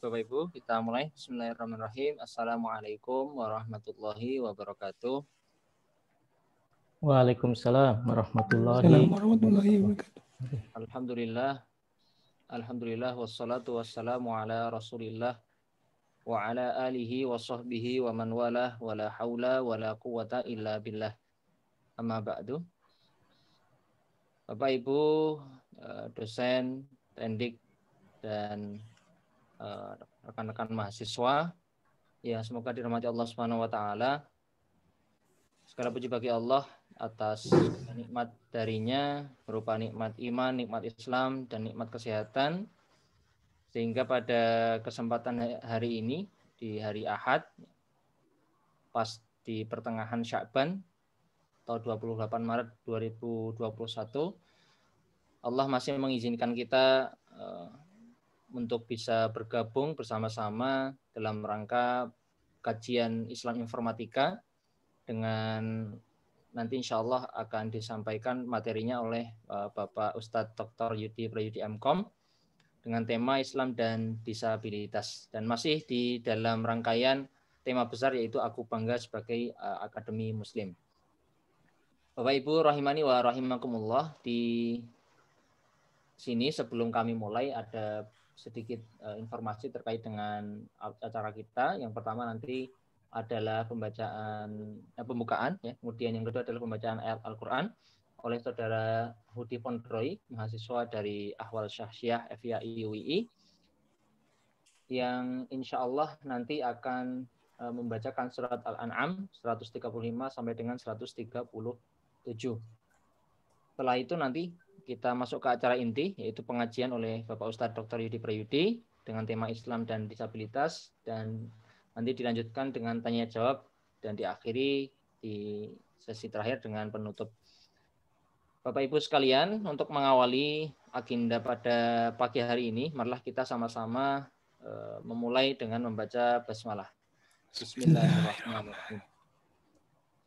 Bapak Ibu, kita mulai. Bismillahirrahmanirrahim. Assalamualaikum warahmatullahi wabarakatuh. Waalaikumsalam warahmatullahi wabarakatuh. Alhamdulillah wassalatu wassalamu ala Rasulillah wa ala alihi wa sahbihi wa man walah wa la haula wa la quwata illa billah. Amma ba'du. Bapak Ibu, dosen, tendik dan rekan-rekan mahasiswa yang semoga dirahmati Allah Subhanahu wa taala. Segala puji bagi Allah atas nikmat darinya berupa nikmat iman, nikmat Islam, dan nikmat kesehatan. Sehingga pada kesempatan hari ini, di hari Ahad, pas di pertengahan Sya'ban, tahun 28 Maret 2021, Allah masih mengizinkan kita untuk bisa bergabung bersama-sama dalam rangka kajian Islam Informatika dengan nanti insya Allah akan disampaikan materinya oleh Bapak Ustadz Dr. Yudi Prayudi MKom dengan tema Islam dan Disabilitas, dan masih di dalam rangkaian tema besar yaitu Aku Bangga Sebagai Akademi Muslim. Bapak Ibu rahimani wa rahimakumullah, di sini sebelum kami mulai ada sedikit informasi terkait dengan acara kita. Yang pertama nanti adalah pembukaan, ya. Kemudian yang kedua adalah pembacaan ayat Al-Quran oleh Saudara Hudi Pondroy, mahasiswa dari Ahwal Syahsiah FIAI UII, yang insya Allah nanti akan membacakan surat Al-An'am 135 sampai dengan 137. Setelah itu nanti kita masuk ke acara inti, yaitu pengajian oleh Bapak Ustadz Dr. Yudi Prayudi dengan tema Islam dan Disabilitas, dan nanti dilanjutkan dengan tanya jawab dan diakhiri di sesi terakhir dengan penutup. Bapak Ibu sekalian, untuk mengawali agenda pada pagi hari ini, marilah kita sama-sama memulai dengan membaca basmalah. Bismillahirrahmanirrahim.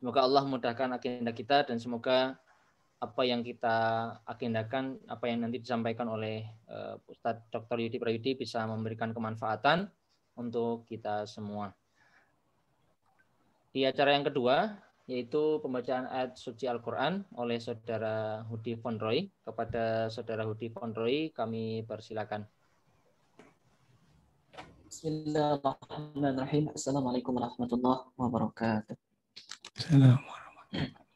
Semoga Allah memudahkan agenda kita dan semoga apa yang kita agendakan, apa yang nanti disampaikan oleh Ustadz Dr. Yudi Prayudi bisa memberikan kemanfaatan untuk kita semua. Di acara yang kedua, yaitu pembacaan ayat suci Al-Quran oleh Saudara Hudi Pondroy. Kepada Saudara Hudi Pondroy, kami persilakan. Bismillahirrahmanirrahim. Assalamualaikum warahmatullahi wabarakatuh. Assalamualaikum.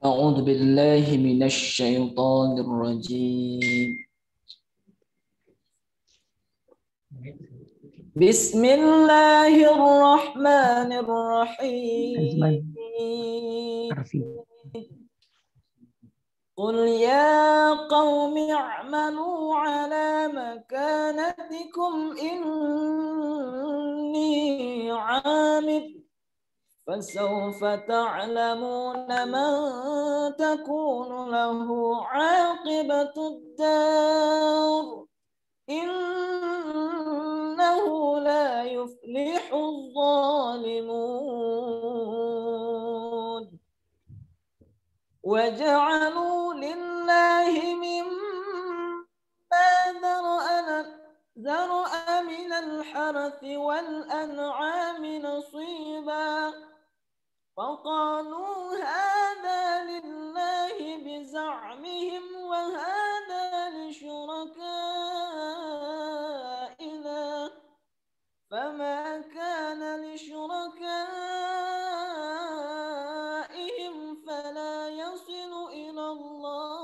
أعوذ بالله من الشيطان الرجيم. بسم الله الرحمن الرحيم. قل يا قوم اعملوا على مكانتكم إني عامل فسوف تعلمون من تكون له عاقبة الدار إنه لا يفلح الظالمون وجعلوا لله مما ذرأ من الحرث والأنعام نصيبا فقالوا هذا لله بزعمهم وهذا لشركائنا فما كان لشركائهم فلا يصل إلى الله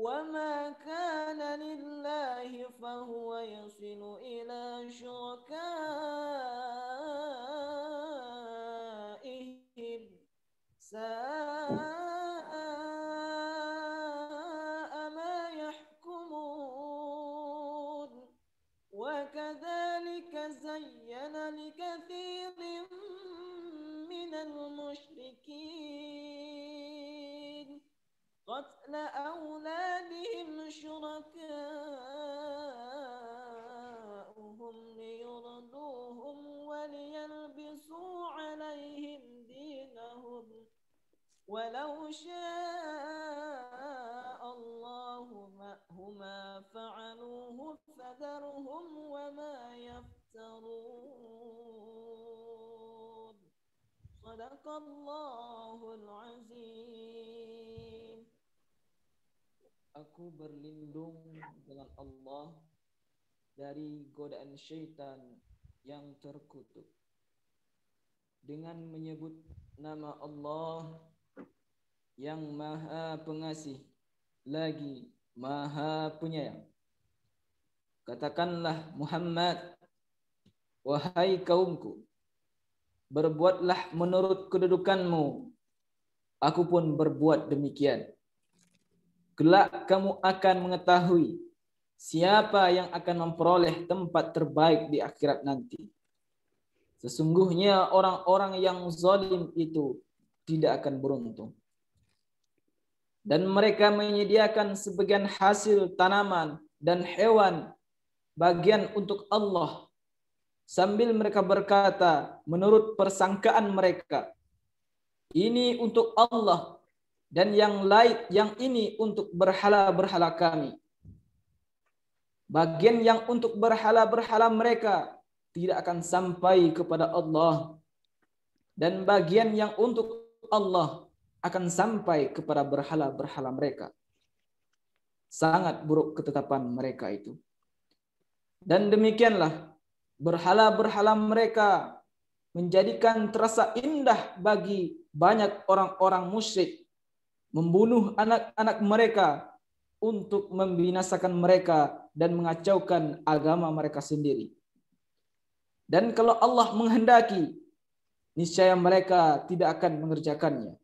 وما كان لله فهو يصل إلى شركائهم ساء ما يحكمون وكذلك زين لكثير من المشركين قتل أولادهم شركاؤهم ليردوهم وليلبسوا عليهم دينهم ولو شاء Sadaqallahul azim. Aku berlindung dengan Allah dari godaan syaitan yang terkutuk. Dengan menyebut nama Allah yang Maha Pengasih lagi Maha Penyayang. Katakanlah Muhammad, wahai kaumku, berbuatlah menurut kedudukanmu, aku pun berbuat demikian. Kelak kamu akan mengetahui siapa yang akan memperoleh tempat terbaik di akhirat nanti. Sesungguhnya orang-orang yang zalim itu tidak akan beruntung. Dan mereka menyediakan sebagian hasil tanaman dan hewan bagian untuk Allah, sambil mereka berkata menurut persangkaan mereka, ini untuk Allah, dan yang lain yang ini untuk berhala-berhala kami. Bagian yang untuk berhala-berhala mereka tidak akan sampai kepada Allah, dan bagian yang untuk Allah akan sampai kepada berhala-berhala mereka. Sangat buruk ketetapan mereka itu. Dan demikianlah berhala-berhala mereka menjadikan terasa indah bagi banyak orang-orang musyrik, membunuh anak-anak mereka untuk membinasakan mereka dan mengacaukan agama mereka sendiri. Dan kalau Allah menghendaki, niscaya mereka tidak akan mengerjakannya.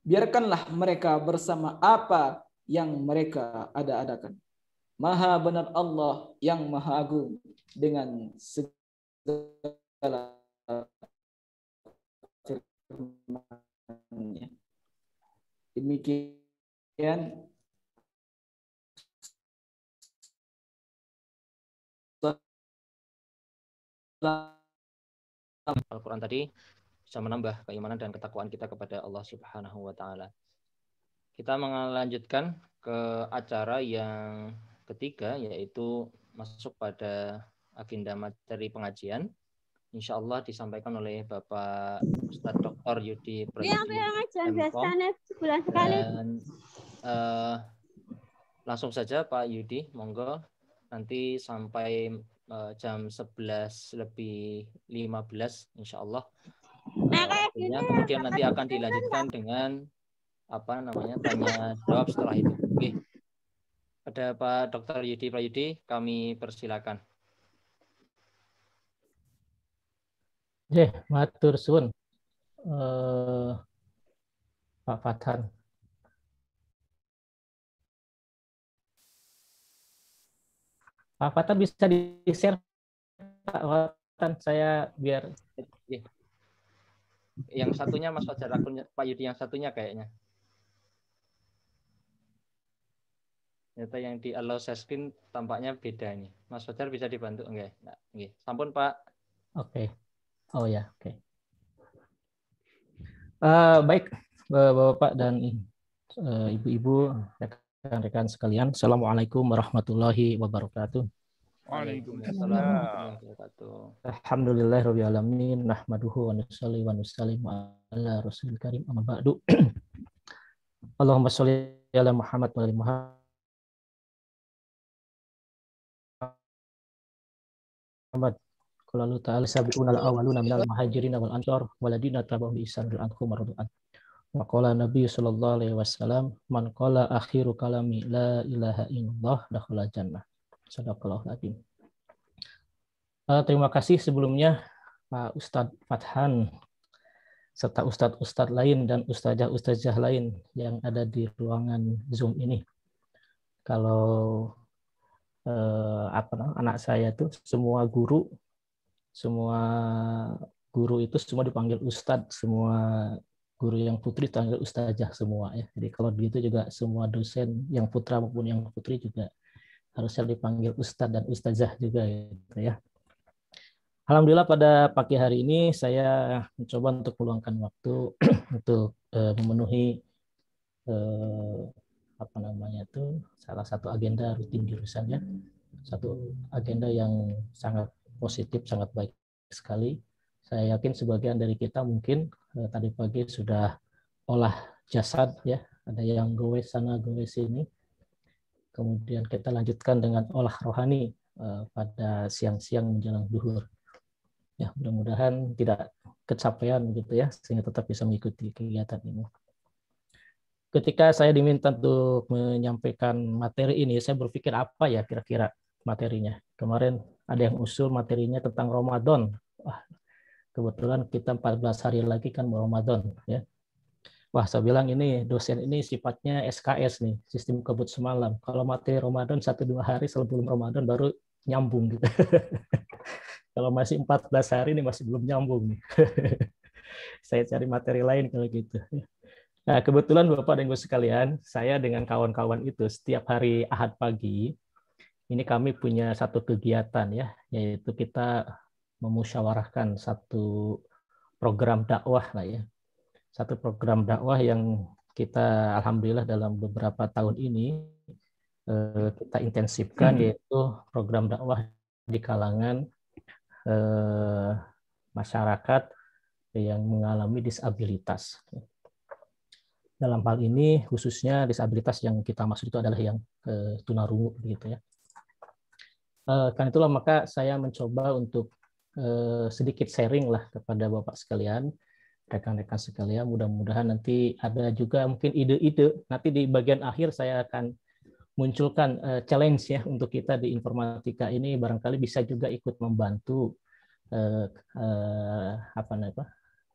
Biarkanlah mereka bersama apa yang mereka ada-adakan. Maha benar Allah yang Maha Agung dengan segala firman-Nya. Demikian Al-Quran tadi bisa menambah keimanan dan ketakwaan kita kepada Allah Subhanahu wa Ta'ala. Kita melanjutkan ke acara yang ketiga, yaitu masuk pada agenda materi pengajian. Insya Allah disampaikan oleh Bapak Ustadz Dr. Yudi Prayudi MKOM. Dan langsung saja Pak Yudi, monggo, nanti sampai jam 11:15 insya Allah. Kemudian nanti akan dilanjutkan dengan tanya jawab setelah itu. Oke. Ada Pak Dr. Yudi Prayudi, kami persilakan. Matur suwun. Pak Fathan. Pak Fathan bisa di-share Pak Fathan, saya biar. Yang satunya Mas Fajar, akunnya Pak Yudi yang satunya kayaknya. Ternyata yang di allow share screen tampaknya beda ini. Mas Fajar bisa dibantu enggak? Nah, nggih. Sampun Pak. Oke. Oh ya, oke. Baik, Bapak dan Ibu-ibu, rekan-rekan sekalian, Assalamualaikum warahmatullahi wabarakatuh. Waalaikumsalam warahmatullahi wabarakatuh. Alhamdulillahirabbil alamin, nahmaduhu wa nusalli wa nusallimu ala rasulil karim, amma ba'du. Allahumma sholli ala Muhammad wa ali Muhammad. Qala Allah ta'ala sabiquna al-awwaluna minal muhajirin wal ansar waladina tabi'uhum bi ihsan anhum radwan. Wa qala Nabi sallallahu alaihi wasallam, man qala akhiru kalami la ilaha illallah dakhala jannah. Shadaqallahul azim. Terima kasih sebelumnya Pak Ustadz Fathan serta ustadz-ustadz lain dan ustazah-ustazah lain yang ada di ruangan Zoom ini. Kalau anak saya tuh semua guru itu semua dipanggil ustadz, semua guru yang putri dipanggil ustazah semua ya. Jadi kalau begitu juga semua dosen yang putra maupun yang putri juga harusnya dipanggil ustadz dan ustazah juga gitu ya. Alhamdulillah pada pagi hari ini saya mencoba untuk meluangkan waktu untuk memenuhi salah satu agenda rutin jurusannya, satu agenda yang sangat positif, sangat baik sekali. Saya yakin sebagian dari kita mungkin tadi pagi sudah olah jasad ya, ada yang gowes sana gowes sini. Kemudian kita lanjutkan dengan olah rohani pada siang-siang menjelang duhur. Ya, mudah-mudahan tidak kecapean gitu ya, sehingga tetap bisa mengikuti kegiatan ini. Ketika saya diminta untuk menyampaikan materi ini, saya berpikir apa ya kira-kira materinya. Kemarin ada yang usul materinya tentang Ramadan. Wah, kebetulan kita 14 hari lagi kan Ramadan ya. Wah, saya bilang ini dosen ini sifatnya SKS nih, sistem kebut semalam. Kalau materi Ramadan 1-2 hari sebelum Ramadan baru nyambung gitu. Kalau masih 14 hari ini masih belum nyambung nih. Saya cari materi lain kalau gitu. Nah, kebetulan Bapak dan Ibu sekalian, saya dengan kawan-kawan itu setiap hari Ahad pagi, ini kami punya satu kegiatan ya, yaitu kita memusyawarahkan satu program dakwah lah ya. Satu program dakwah yang kita alhamdulillah dalam beberapa tahun ini kita intensifkan, yaitu program dakwah di kalangan masyarakat yang mengalami disabilitas. Dalam hal ini khususnya disabilitas yang kita maksud itu adalah yang tunarungu gitu ya. Karena itulah maka saya mencoba untuk sedikit sharing lah kepada Bapak sekalian, rekan-rekan sekalian. Mudah-mudahan nanti ada juga mungkin ide-ide. Nanti di bagian akhir saya akan munculkan challenge ya untuk kita di informatika ini, barangkali bisa juga ikut membantu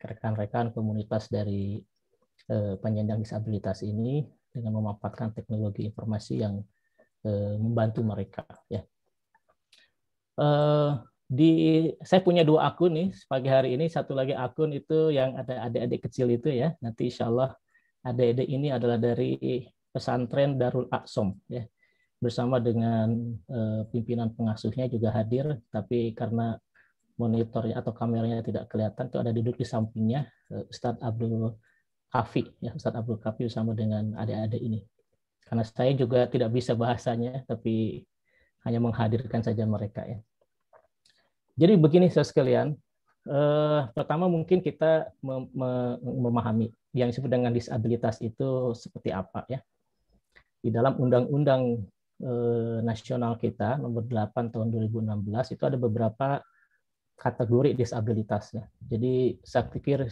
rekan-rekan komunitas dari penyandang disabilitas ini dengan memanfaatkan teknologi informasi yang membantu mereka ya. Saya punya 2 akun nih pagi hari ini. Satu lagi akun itu yang ada adik-adik kecil itu ya. Nanti insya Allah adik-adik ini adalah dari pesantren Darul Aqsom ya, bersama dengan pimpinan pengasuhnya juga hadir, tapi karena monitornya atau kameranya tidak kelihatan, itu ada duduk di sampingnya Ustadz Abdul Kafi ya, Ustadz Abdul Kafi bersama dengan adik-adik ini. Karena saya juga tidak bisa bahasanya, tapi hanya menghadirkan saja mereka ya. Jadi begini saudara sekalian, pertama mungkin kita memahami yang disebut dengan disabilitas itu seperti apa ya. Di dalam Undang-Undang Nasional kita nomor 8 tahun 2016 itu ada beberapa kategori disabilitasnya. Jadi saya pikir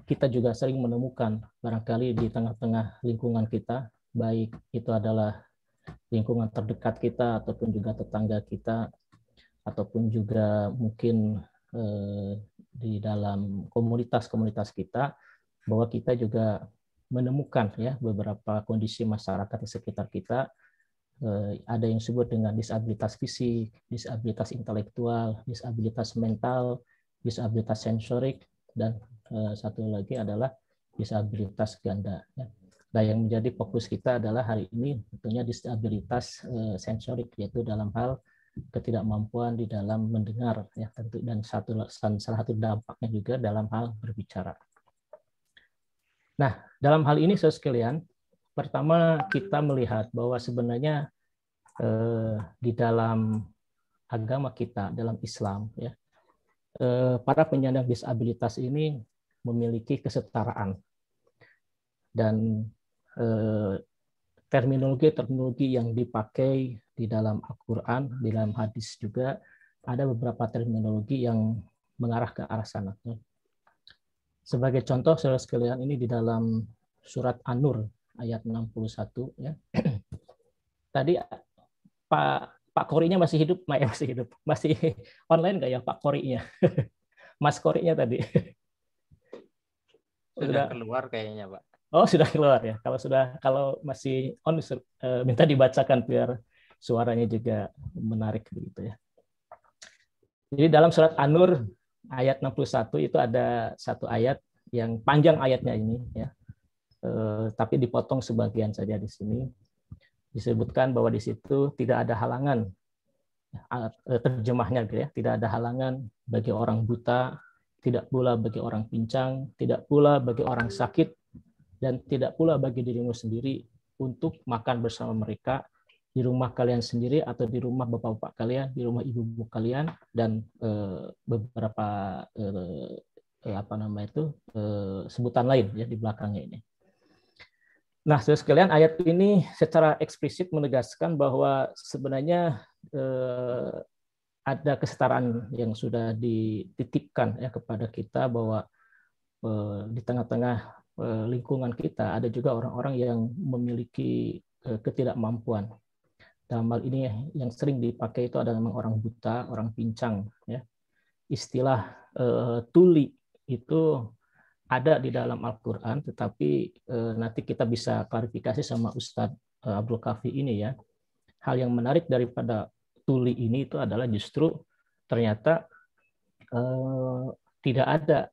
kita juga sering menemukan barangkali di tengah-tengah lingkungan kita, baik itu adalah lingkungan terdekat kita ataupun juga tetangga kita, ataupun juga mungkin di dalam komunitas-komunitas kita, bahwa kita juga menemukan ya beberapa kondisi masyarakat di sekitar kita. Ada yang disebut dengan disabilitas fisik, disabilitas intelektual, disabilitas mental, disabilitas sensorik, dan satu lagi adalah disabilitas ganda. Nah, yang menjadi fokus kita adalah hari ini tentunya disabilitas sensorik, yaitu dalam hal ketidakmampuan di dalam mendengar ya tentu, dan salah satu dampaknya juga dalam hal berbicara. Nah, dalam hal ini saudara sekalian, pertama kita melihat bahwa sebenarnya di dalam agama kita, dalam Islam ya, para penyandang disabilitas ini memiliki kesetaraan, dan terminologi yang dipakai di dalam Al-Quran, di dalam hadis juga ada beberapa terminologi yang mengarah ke arah sana. Sebagai contoh saudara sekalian, ini di dalam surat An-Nur ayat 61 ya. Tadi Pak Korinya masih hidup, masih online nggak ya Pak Korinya? Mas Korinya tadi. Sudah keluar kayaknya Pak. Oh, sudah keluar ya. Kalau masih on, minta dibacakan biar suaranya juga menarik begitu ya. Jadi dalam surat An-Nur ayat 61 itu ada satu ayat yang panjang ayatnya ini ya. Tapi dipotong sebagian saja di sini. Disebutkan bahwa di situ tidak ada halangan, terjemahnya gitu ya, tidak ada halangan bagi orang buta, tidak pula bagi orang pincang, tidak pula bagi orang sakit, dan tidak pula bagi dirimu sendiri untuk makan bersama mereka di rumah kalian sendiri atau di rumah bapak-bapak kalian, di rumah ibu-ibu kalian, dan beberapa sebutan lain ya di belakangnya ini. Nah, saudara sekalian, ayat ini secara eksplisit menegaskan bahwa sebenarnya ada kesetaraan yang sudah dititipkan ya kepada kita, bahwa di tengah-tengah lingkungan kita ada juga orang-orang yang memiliki ketidakmampuan. Dalam hal ini yang sering dipakai itu adalah memang orang buta, orang pincang. Ya. Istilah tuli itu ada di dalam Al-Quran, tetapi nanti kita bisa klarifikasi sama Ustadz Abdul Kafi ini ya. Hal yang menarik daripada tuli ini itu adalah justru ternyata tidak ada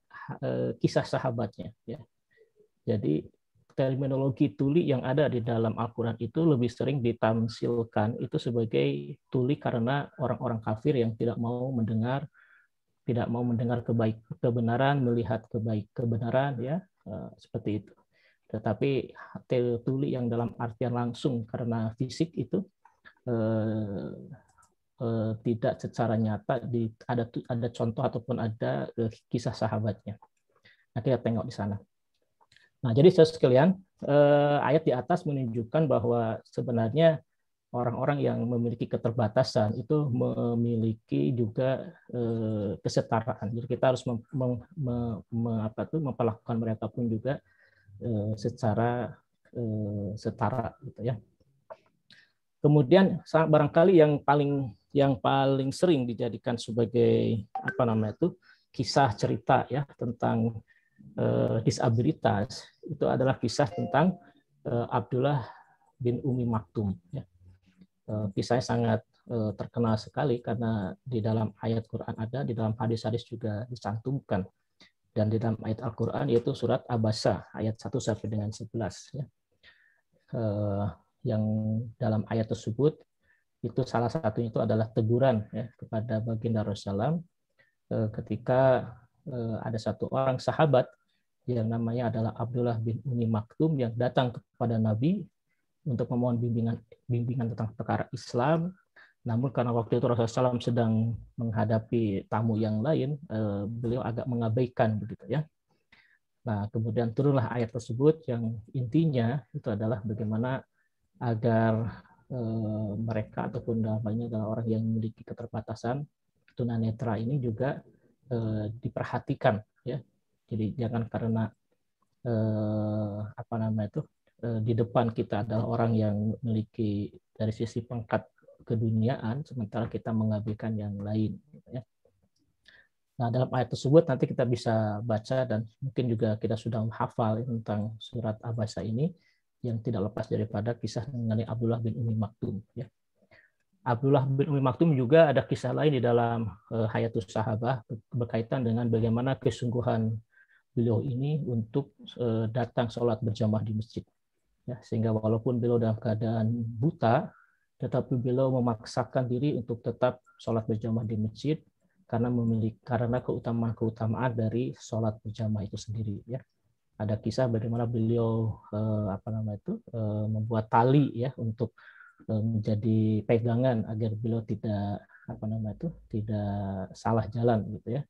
kisah sahabatnya. Ya. Jadi terminologi tuli yang ada di dalam Al-Quran itu lebih sering ditamsilkan itu sebagai tuli karena orang-orang kafir yang tidak mau mendengar kebenaran, melihat kebenaran ya, seperti itu. Tetapi tuli yang dalam artian langsung karena fisik itu tidak secara nyata ada contoh ataupun ada kisah sahabatnya. Nah, kita tengok di sana. Nah, jadi saudara sekalian, ayat di atas menunjukkan bahwa sebenarnya orang-orang yang memiliki keterbatasan itu memiliki juga kesetaraan. Jadi kita harus memperlakukan mereka pun juga secara setara, gitu ya. Kemudian barangkali yang paling sering dijadikan sebagai kisah cerita ya tentang disabilitas itu adalah kisah tentang Abdullah bin Umi Maktum. Ya. Kisahnya sangat terkenal sekali karena di dalam ayat Quran ada, di dalam hadis-hadis juga dicantumkan, dan di dalam ayat Al-Quran yaitu surat Abasa ayat 1 sampai dengan 11. Ya. Yang dalam ayat tersebut itu salah satunya itu adalah teguran ya, kepada baginda Rasulullah ketika ada satu orang sahabat yang namanya adalah Abdullah bin Umi Maktum yang datang kepada Nabi untuk memohon bimbingan tentang perkara Islam. Namun karena waktu itu Rasulullah SAW sedang menghadapi tamu yang lain, beliau agak mengabaikan begitu ya. Nah, kemudian turunlah ayat tersebut yang intinya itu adalah bagaimana agar mereka ataupun dalamnya adalah orang yang memiliki keterbatasan tunanetra ini juga diperhatikan ya. Jadi jangan karena di depan kita adalah orang yang memiliki dari sisi pangkat keduniaan, sementara kita mengabaikan yang lain. Gitu ya. Nah, dalam ayat tersebut nanti kita bisa baca dan mungkin juga kita sudah hafal tentang surat Abasa ini yang tidak lepas daripada kisah mengenai Abdullah bin Umi Maktum. Ya. Abdullah bin Umi Maktum juga ada kisah lain di dalam Hayatus Sahabah berkaitan dengan bagaimana kesungguhan beliau ini untuk datang sholat berjamaah di masjid. Ya, sehingga walaupun beliau dalam keadaan buta, tetapi beliau memaksakan diri untuk tetap sholat berjamaah di masjid karena keutamaan dari sholat berjamaah itu sendiri. Ya. Ada kisah bagaimana beliau membuat tali ya untuk menjadi pegangan agar beliau tidak salah jalan gitu ya.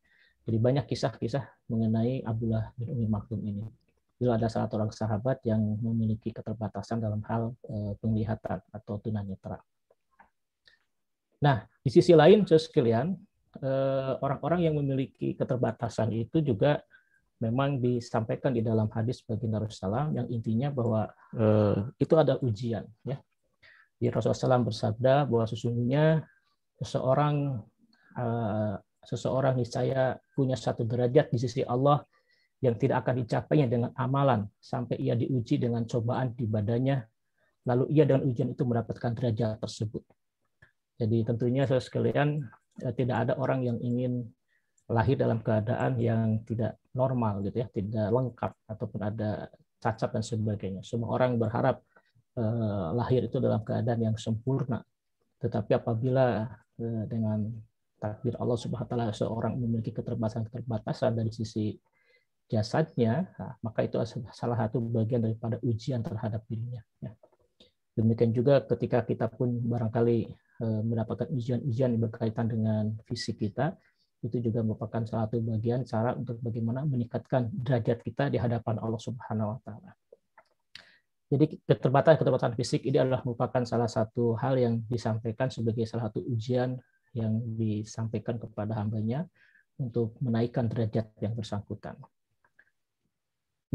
Jadi banyak kisah-kisah mengenai Abdullah bin Umi Maktum ini. Beliau ada salah orang sahabat yang memiliki keterbatasan dalam hal penglihatan atau tunanetra. Nah, di sisi lain, saudara sekalian, orang-orang yang memiliki keterbatasan itu juga memang disampaikan di dalam hadis baginda Rasulullah yang intinya bahwa itu ada ujian. Ya. Di Rasulullah SAW bersabda bahwa sesungguhnya seseorang niscaya punya satu derajat di sisi Allah yang tidak akan dicapainya dengan amalan sampai ia diuji dengan cobaan di badannya, lalu ia dengan ujian itu mendapatkan derajat tersebut. Jadi tentunya saudara sekalian tidak ada orang yang ingin lahir dalam keadaan yang tidak normal gitu ya, tidak lengkap ataupun ada cacat dan sebagainya. Semua orang berharap lahir itu dalam keadaan yang sempurna. Tetapi apabila dengan takdir Allah Subhanahu wa taala seorang memiliki keterbatasan dari sisi jasadnya, maka itu salah satu bagian daripada ujian terhadap dirinya. Ya. Demikian juga ketika kita pun barangkali mendapatkan ujian-ujian yang berkaitan dengan fisik kita, itu juga merupakan salah satu bagian cara untuk bagaimana meningkatkan derajat kita di hadapan Allah Subhanahu wa taala. Jadi keterbatasan fisik ini adalah merupakan salah satu hal yang disampaikan sebagai salah satu ujian yang disampaikan kepada hambanya untuk menaikkan derajat yang bersangkutan.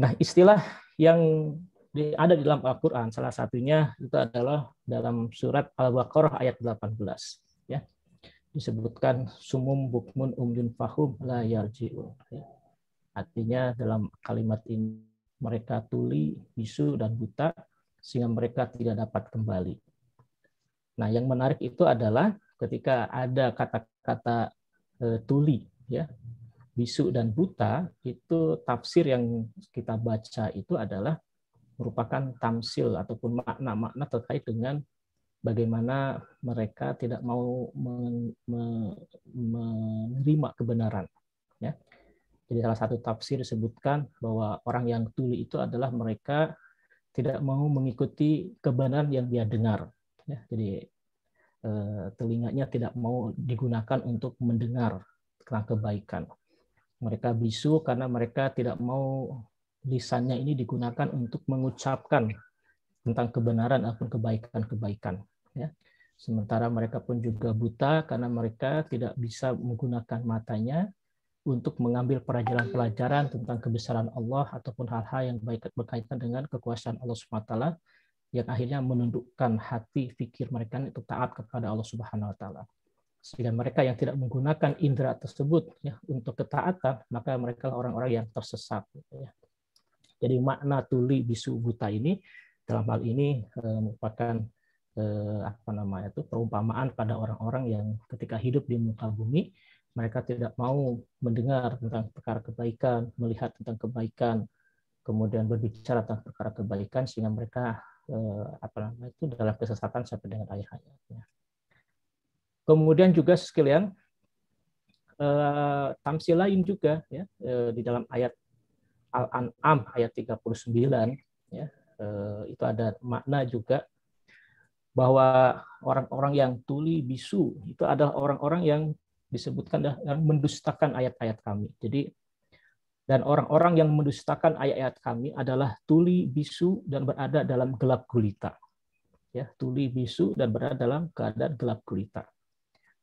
Nah, istilah yang ada di dalam Al-Quran, salah satunya itu adalah dalam surat Al-Baqarah ayat 18. Ya. Disebutkan sumum bukmun umyun fahum la yarji'un. Ya. Artinya dalam kalimat ini mereka tuli, bisu, dan buta, sehingga mereka tidak dapat kembali. Nah, yang menarik itu adalah ketika ada kata-kata tuli, ya, bisu, dan buta, itu tafsir yang kita baca itu adalah merupakan tamsil ataupun makna-makna terkait dengan bagaimana mereka tidak mau menerima kebenaran. Ya. Jadi salah satu tafsir disebutkan bahwa orang yang tuli itu adalah mereka tidak mau mengikuti kebenaran yang dia dengar. Ya, jadi telinganya tidak mau digunakan untuk mendengar tentang kebaikan. Mereka bisu karena mereka tidak mau lisannya ini digunakan untuk mengucapkan tentang kebenaran ataupun kebaikan-kebaikan. Ya. Sementara mereka pun juga buta karena mereka tidak bisa menggunakan matanya untuk mengambil pelajaran-pelajaran tentang kebesaran Allah ataupun hal-hal yang berkaitan dengan kekuasaan Allah SWT yang akhirnya menundukkan hati fikir mereka untuk taat kepada Allah Subhanahu wa taala. Sehingga mereka yang tidak menggunakan indera tersebut ya untuk ketaatan, maka mereka orang-orang yang tersesat gitu ya. Jadi makna tuli bisu buta ini dalam hal ini merupakan perumpamaan pada orang-orang yang ketika hidup di muka bumi mereka tidak mau mendengar tentang perkara kebaikan, melihat tentang kebaikan, kemudian berbicara tentang perkara kebaikan sehingga mereka dalam kesesatan sampai dengan akhir hayatnya. Kemudian juga sekalian tamsil lain juga ya di dalam ayat Al-An'am ayat 39 ya itu ada makna juga bahwa orang-orang yang tuli bisu itu adalah orang-orang yang disebutkan yang mendustakan ayat-ayat kami. Jadi dan orang-orang yang mendustakan ayat-ayat kami adalah tuli bisu dan berada dalam gelap gulita. Ya, tuli bisu dan berada dalam keadaan gelap gulita.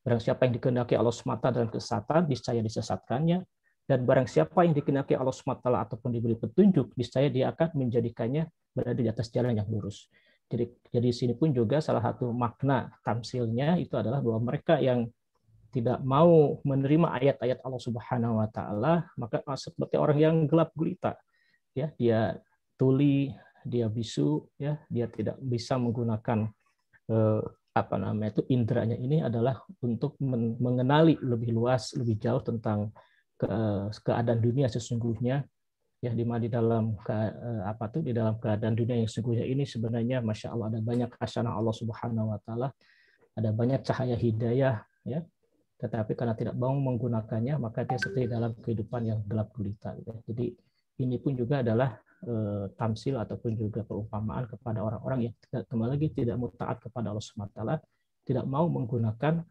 Barang siapa yang dikehendaki Allah SWT dalam kesesatan, niscaya disesatkannya. Dan barang siapa yang dikehendaki Allah SWT ataupun diberi petunjuk, niscaya dia akan menjadikannya berada di atas jalan yang lurus. Jadi di sini pun juga salah satu makna tamsilnya itu adalah bahwa mereka yang tidak mau menerima ayat-ayat Allah Subhanahu wa taala, maka seperti orang yang gelap gulita. Ya, dia tuli, dia bisu, ya, dia tidak bisa menggunakan inderanya ini adalah untuk mengenali lebih luas, lebih jauh tentang keadaan dunia sesungguhnya. Ya, di mana di dalam keadaan dunia yang sesungguhnya ini sebenarnya Masya Allah ada banyak hasanah Allah Subhanahu wa taala, ada banyak cahaya hidayah, ya. Tetapi karena tidak mau menggunakannya, maka dia seperti dalam kehidupan yang gelap gulita. Jadi ini pun juga adalah tamsil ataupun juga perumpamaan kepada orang-orang yang kembali lagi tidak mau taat kepada Allah SWT, tidak mau menggunakan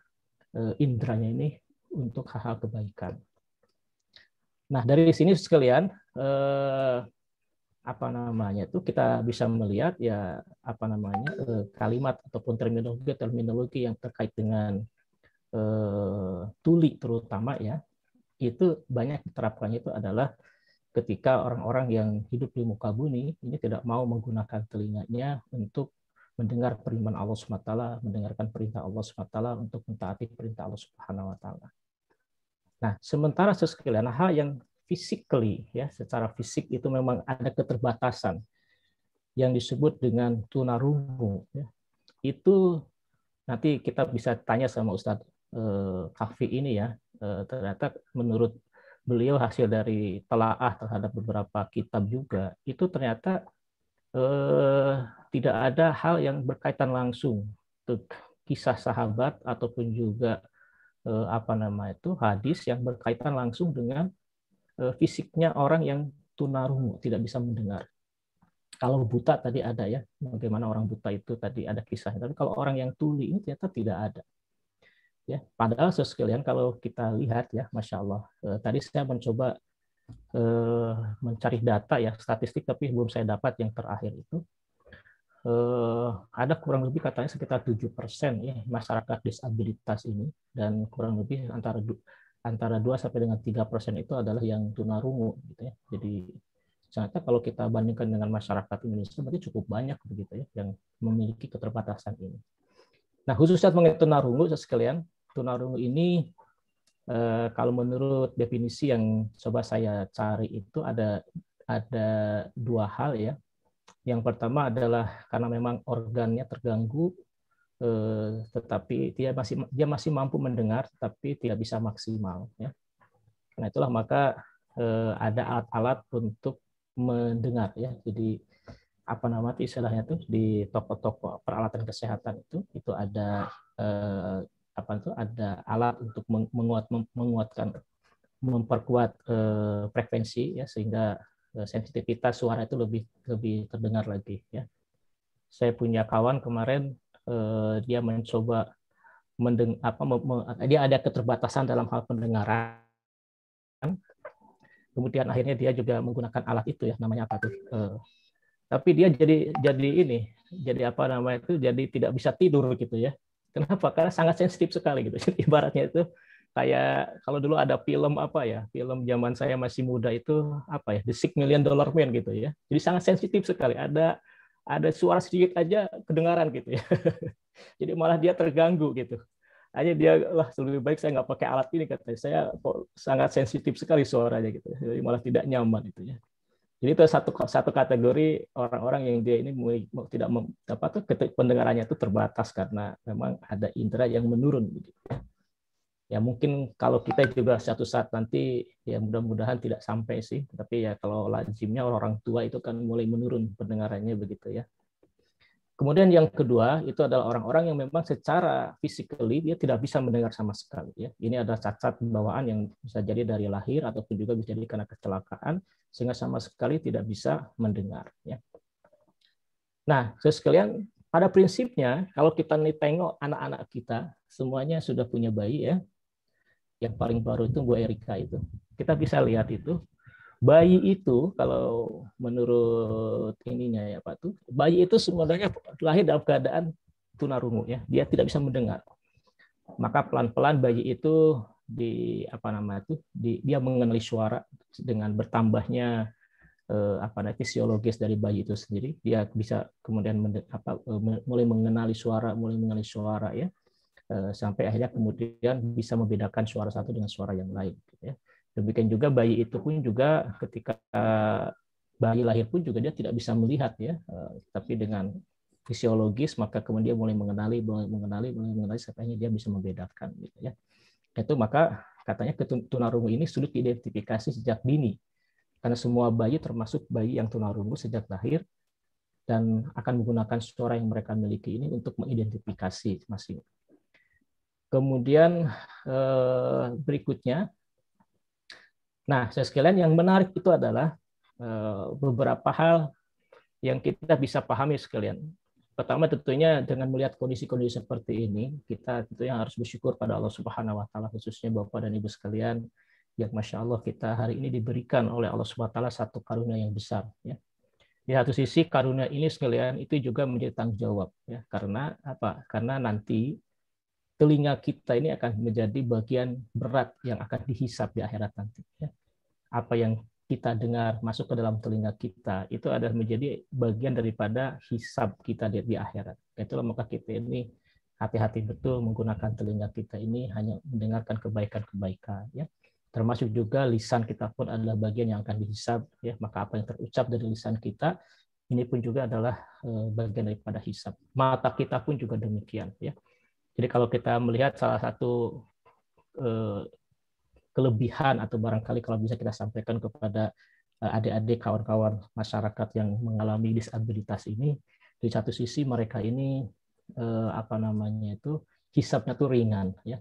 indranya ini untuk hal-hal kebaikan. Nah, dari sini sekalian kita bisa melihat ya kalimat ataupun terminologi yang terkait dengan tuli terutama ya itu banyak diterapkannya itu adalah ketika orang-orang yang hidup di muka bumi ini tidak mau menggunakan telinganya untuk mendengar firman Allah SWT, mendengarkan perintah Allah SWT untuk mentaati perintah Allah Subhanahu wa taala. Nah, sementara sekalian hal yang physically ya secara fisik itu memang ada keterbatasan yang disebut dengan tunarungu ya. Itu nanti kita bisa tanya sama Ustadz Kahfi ini ya, ternyata menurut beliau hasil dari telaah terhadap beberapa kitab juga itu ternyata tidak ada hal yang berkaitan langsung untuk kisah sahabat ataupun juga hadis yang berkaitan langsung dengan fisiknya orang yang tunarungu tidak bisa mendengar. Kalau buta tadi ada ya, bagaimana orang buta itu tadi ada kisahnya. Tapi kalau orang yang tuli ini ternyata tidak ada. ya. Padahal sekalian kalau kita lihat ya, Masya Allah, tadi saya mencoba mencari data ya, statistik, tapi belum saya dapat yang terakhir itu. Ada kurang lebih katanya sekitar 7% ya masyarakat disabilitas ini, dan kurang lebih antara 2 sampai dengan 3% itu adalah yang tunarungu gitu ya. Jadi ternyata kalau kita bandingkan dengan masyarakat Indonesia berarti cukup banyak begitu ya yang memiliki keterbatasan ini. Nah, khususnya mengenai tunarungu sekalian, tunarungu ini kalau menurut definisi yang coba saya cari itu ada 2 hal ya. Yang pertama adalah karena memang organnya terganggu, tetapi dia masih mampu mendengar, tapi tidak bisa maksimal. Ya. Karena itulah maka ada alat-alat untuk mendengar. Ya. Jadi apa namanya istilahnya itu di toko-toko peralatan kesehatan itu ada ada alat untuk memperkuat frekuensi ya sehingga sensitivitas suara itu lebih terdengar lagi ya. Saya punya kawan kemarin dia mencoba dia ada keterbatasan dalam hal pendengaran. Kemudian akhirnya dia juga menggunakan alat itu ya, namanya apa tuh? Tapi dia jadi apa namanya itu, jadi tidak bisa tidur gitu ya. Kenapa? Karena sangat sensitif sekali gitu. Jadi ibaratnya itu kayak kalau dulu ada film film zaman saya masih muda itu The $6 Million Man gitu ya. Jadi sangat sensitif sekali. Ada suara sedikit aja kedengaran gitu ya. Jadi malah dia terganggu gitu. Hanya dia lebih baik saya nggak pakai alat ini katanya. Saya kok sangat sensitif sekali suaranya gitu. Jadi malah tidak nyaman itu ya. Jadi itu satu kategori orang-orang yang dia ini tidak pendengarannya itu terbatas karena memang ada indera yang menurun begitu. Ya mungkin kalau kita juga suatu saat nanti ya mudah-mudahan tidak sampai sih, tapi ya kalau lazimnya orang tua itu kan mulai menurun pendengarannya begitu ya. Kemudian yang kedua itu adalah orang-orang yang memang secara physically dia tidak bisa mendengar sama sekali ya. Ini adalah cacat bawaan yang bisa jadi dari lahir ataupun juga bisa jadi karena kecelakaan sehingga sama sekali tidak bisa mendengar ya. Nah, sekalian pada prinsipnya kalau kita nih tengok anak-anak kita semuanya sudah punya bayi ya. Yang paling baru itu Bu Erika itu. Kita bisa lihat itu bayi itu kalau menurut ininya ya Pak tuh, bayi itu sebenarnya lahir dalam keadaan tunarungu ya. Dia tidak bisa mendengar. Maka pelan-pelan bayi itu dia mengenali suara dengan bertambahnya fisiologis dari bayi itu sendiri. Dia bisa kemudian mulai mengenali suara ya. Sampai akhirnya kemudian bisa membedakan suara satu dengan suara yang lain. Ya. Demikian juga bayi itu pun juga ketika bayi lahir pun juga dia tidak bisa melihat ya, tapi dengan fisiologis maka kemudian mulai mengenali sampai dia bisa membedakan. Gitu ya. Itu maka katanya tunarungu ini sulit diidentifikasi sejak dini, karena semua bayi termasuk bayi yang tunarungu sejak lahir dan akan menggunakan suara yang mereka miliki ini untuk mengidentifikasi masing. Kemudian berikutnya, nah sekalian yang menarik itu adalah beberapa hal yang kita bisa pahami sekalian. Pertama tentunya dengan melihat kondisi-kondisi seperti ini, kita tentunya harus bersyukur pada Allah Subhanahu Wa Taala, khususnya Bapak dan Ibu sekalian, yang Masya Allah kita hari ini diberikan oleh Allah Subhanahu Wa Taala satu karunia yang besar. Ya. Di satu sisi karunia ini sekalian itu juga menjadi tanggung jawab, ya. Karena apa? Karena nanti telinga kita ini akan menjadi bagian berat yang akan dihisap di akhirat nanti. Apa yang kita dengar masuk ke dalam telinga kita itu adalah menjadi bagian daripada hisab kita di akhirat. Itulah maka kita ini hati-hati betul menggunakan telinga kita ini hanya mendengarkan kebaikan-kebaikan. Ya. Termasuk juga lisan kita pun adalah bagian yang akan dihisab. Ya. Maka apa yang terucap dari lisan kita ini pun juga adalah bagian daripada hisab. Mata kita pun juga demikian. Ya. Jadi kalau kita melihat salah satu kelebihan atau barangkali kalau bisa kita sampaikan kepada adik-adik kawan-kawan masyarakat yang mengalami disabilitas ini, di satu sisi mereka ini hisapnya tuh ringan ya.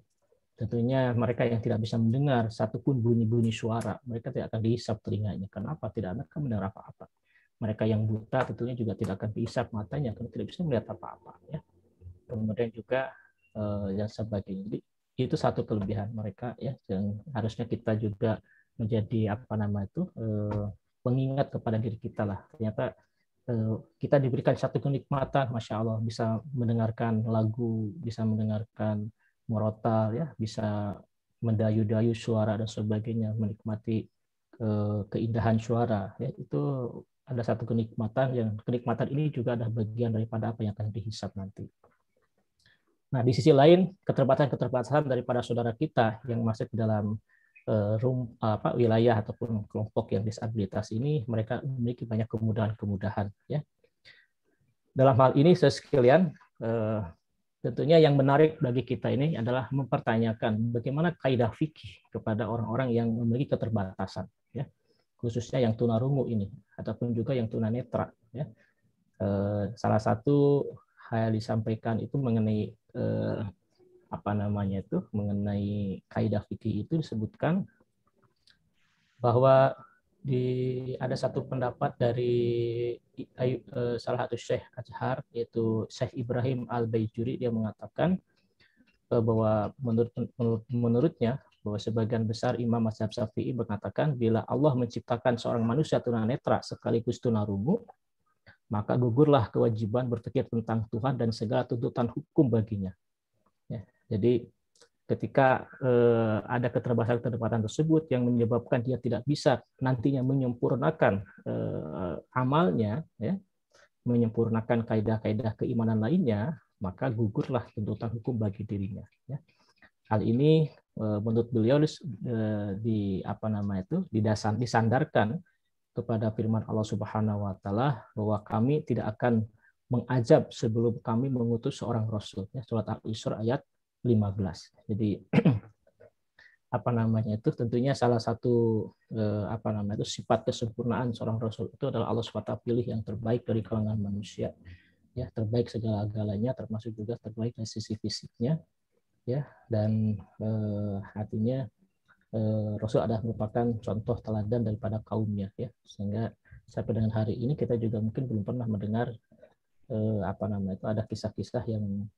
Tentunya mereka yang tidak bisa mendengar satupun bunyi-bunyi suara, mereka tidak akan dihisap telinganya. Kenapa? Tidak akan mendengar apa-apa. Mereka yang buta tentunya juga tidak akan dihisap matanya karena tidak bisa melihat apa-apa ya. Kemudian juga yang sebagainya. Jadi itu satu kelebihan mereka ya, dan harusnya kita juga menjadi pengingat kepada diri kita lah. Ternyata kita diberikan satu kenikmatan, Masya Allah, bisa mendengarkan lagu, bisa mendengarkan murotal, ya, bisa mendayu-dayu suara dan sebagainya, menikmati keindahan suara. Ya, itu ada satu kenikmatan, yang kenikmatan ini juga ada bagian daripada apa yang akan dihisab nanti. Nah, di sisi lain, keterbatasan daripada saudara kita yang masuk dalam wilayah ataupun kelompok yang disabilitas ini, mereka memiliki banyak kemudahan-kemudahan. Ya. Dalam hal ini, sekalian, tentunya yang menarik bagi kita ini adalah mempertanyakan bagaimana kaidah fikih kepada orang-orang yang memiliki keterbatasan, ya, khususnya yang tunarungu ini, ataupun juga yang tunanetra. Ya. Salah satu hal disampaikan itu mengenai mengenai kaidah fikih itu disebutkan bahwa ada satu pendapat dari salah satu Syekh Azhar, yaitu Syekh Ibrahim Al-Baijuri. Dia mengatakan bahwa menurutnya bahwa sebagian besar imam mazhab Syafi'i mengatakan bila Allah menciptakan seorang manusia tunanetra sekaligus tunarungu, maka gugurlah kewajiban berpikir tentang Tuhan dan segala tuntutan hukum baginya. Ya, jadi ketika ada keterbatasan tersebut yang menyebabkan dia tidak bisa nantinya menyempurnakan amalnya, ya, menyempurnakan kaidah-kaidah keimanan lainnya, maka gugurlah tuntutan hukum bagi dirinya. Ya. Hal ini menurut beliau disandarkan kepada firman Allah Subhanahu Wa Taala bahwa kami tidak akan mengazab sebelum kami mengutus seorang rasul. Ya, surat Al-Isra ayat 15. Jadi tentunya salah satu sifat kesempurnaan seorang rasul itu adalah Allah SWT pilih yang terbaik dari kalangan manusia, ya, terbaik segala-galanya, termasuk juga terbaik dari sisi fisiknya, ya, dan artinya Rasul adalah merupakan contoh teladan daripada kaumnya, ya, sehingga sampai dengan hari ini kita juga mungkin belum pernah mendengar ada kisah-kisah yang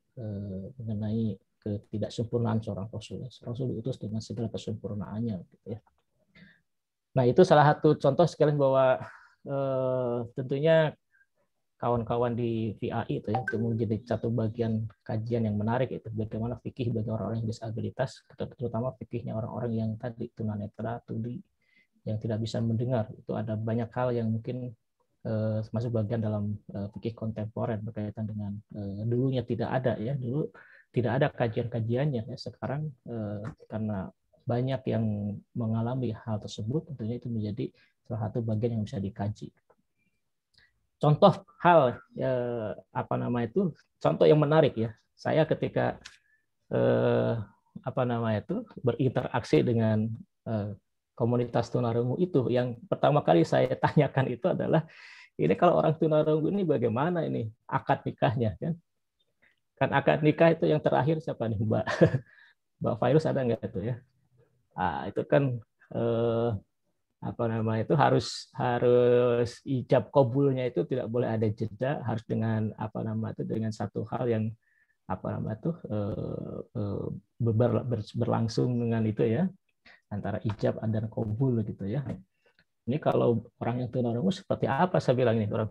mengenai ketidaksempurnaan seorang Rasul. Rasul diutus dengan segala kesempurnaannya, gitu ya. Nah, itu salah satu contoh sekalian bahwa tentunya kawan-kawan di VAI itu ya, itu menjadi satu bagian kajian yang menarik, itu bagaimana fikih bagi orang-orang yang disabilitas, terutama fikihnya orang-orang yang tadi tunanetra, tuli, yang tidak bisa mendengar. Itu ada banyak hal yang mungkin masuk bagian dalam fikih kontemporer berkaitan dengan dulunya tidak ada, ya, dulu tidak ada kajian-kajiannya, ya. Sekarang karena banyak yang mengalami hal tersebut, tentunya itu menjadi salah satu bagian yang bisa dikaji. Contoh hal contoh yang menarik, ya. Saya ketika berinteraksi dengan komunitas tunarungu itu, yang pertama kali saya tanyakan itu adalah, ini kalau orang tunarungu ini bagaimana ini akad nikahnya, kan? Kan akad nikah itu yang terakhir siapa nih, Mbak Fairuz, ada nggak itu, ya? Itu kan harus ijab kabulnya itu tidak boleh ada jeda, harus dengan dengan satu hal yang berlangsung dengan itu, ya, antara ijab dan kabul gitu, ya. Ini kalau orang yang tunarungu seperti apa, saya bilang ini orang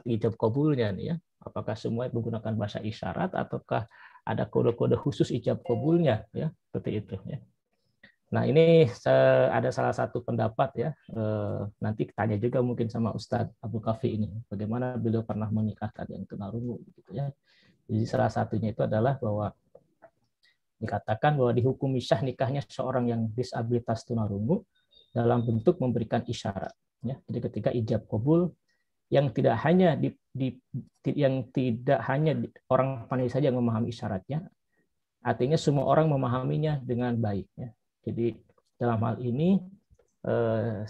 ijab kabulnya nih, ya. Apakah semua menggunakan bahasa isyarat ataukah ada kode-kode khusus ijab kabulnya, ya, seperti itu, ya. Nah, ini ada salah satu pendapat, ya, nanti tanya juga mungkin sama Ustadz Abu Kafi ini, bagaimana beliau pernah menikahkan yang tunarungu, gitu, ya. Jadi salah satunya itu adalah bahwa dikatakan bahwa dihukumi sah nikahnya seorang yang disabilitas tunarungu dalam bentuk memberikan isyarat, ya. Jadi ketika ijab kabul yang tidak hanya orang pandai saja yang memahami isyaratnya, artinya semua orang memahaminya dengan baik, ya. Jadi dalam hal ini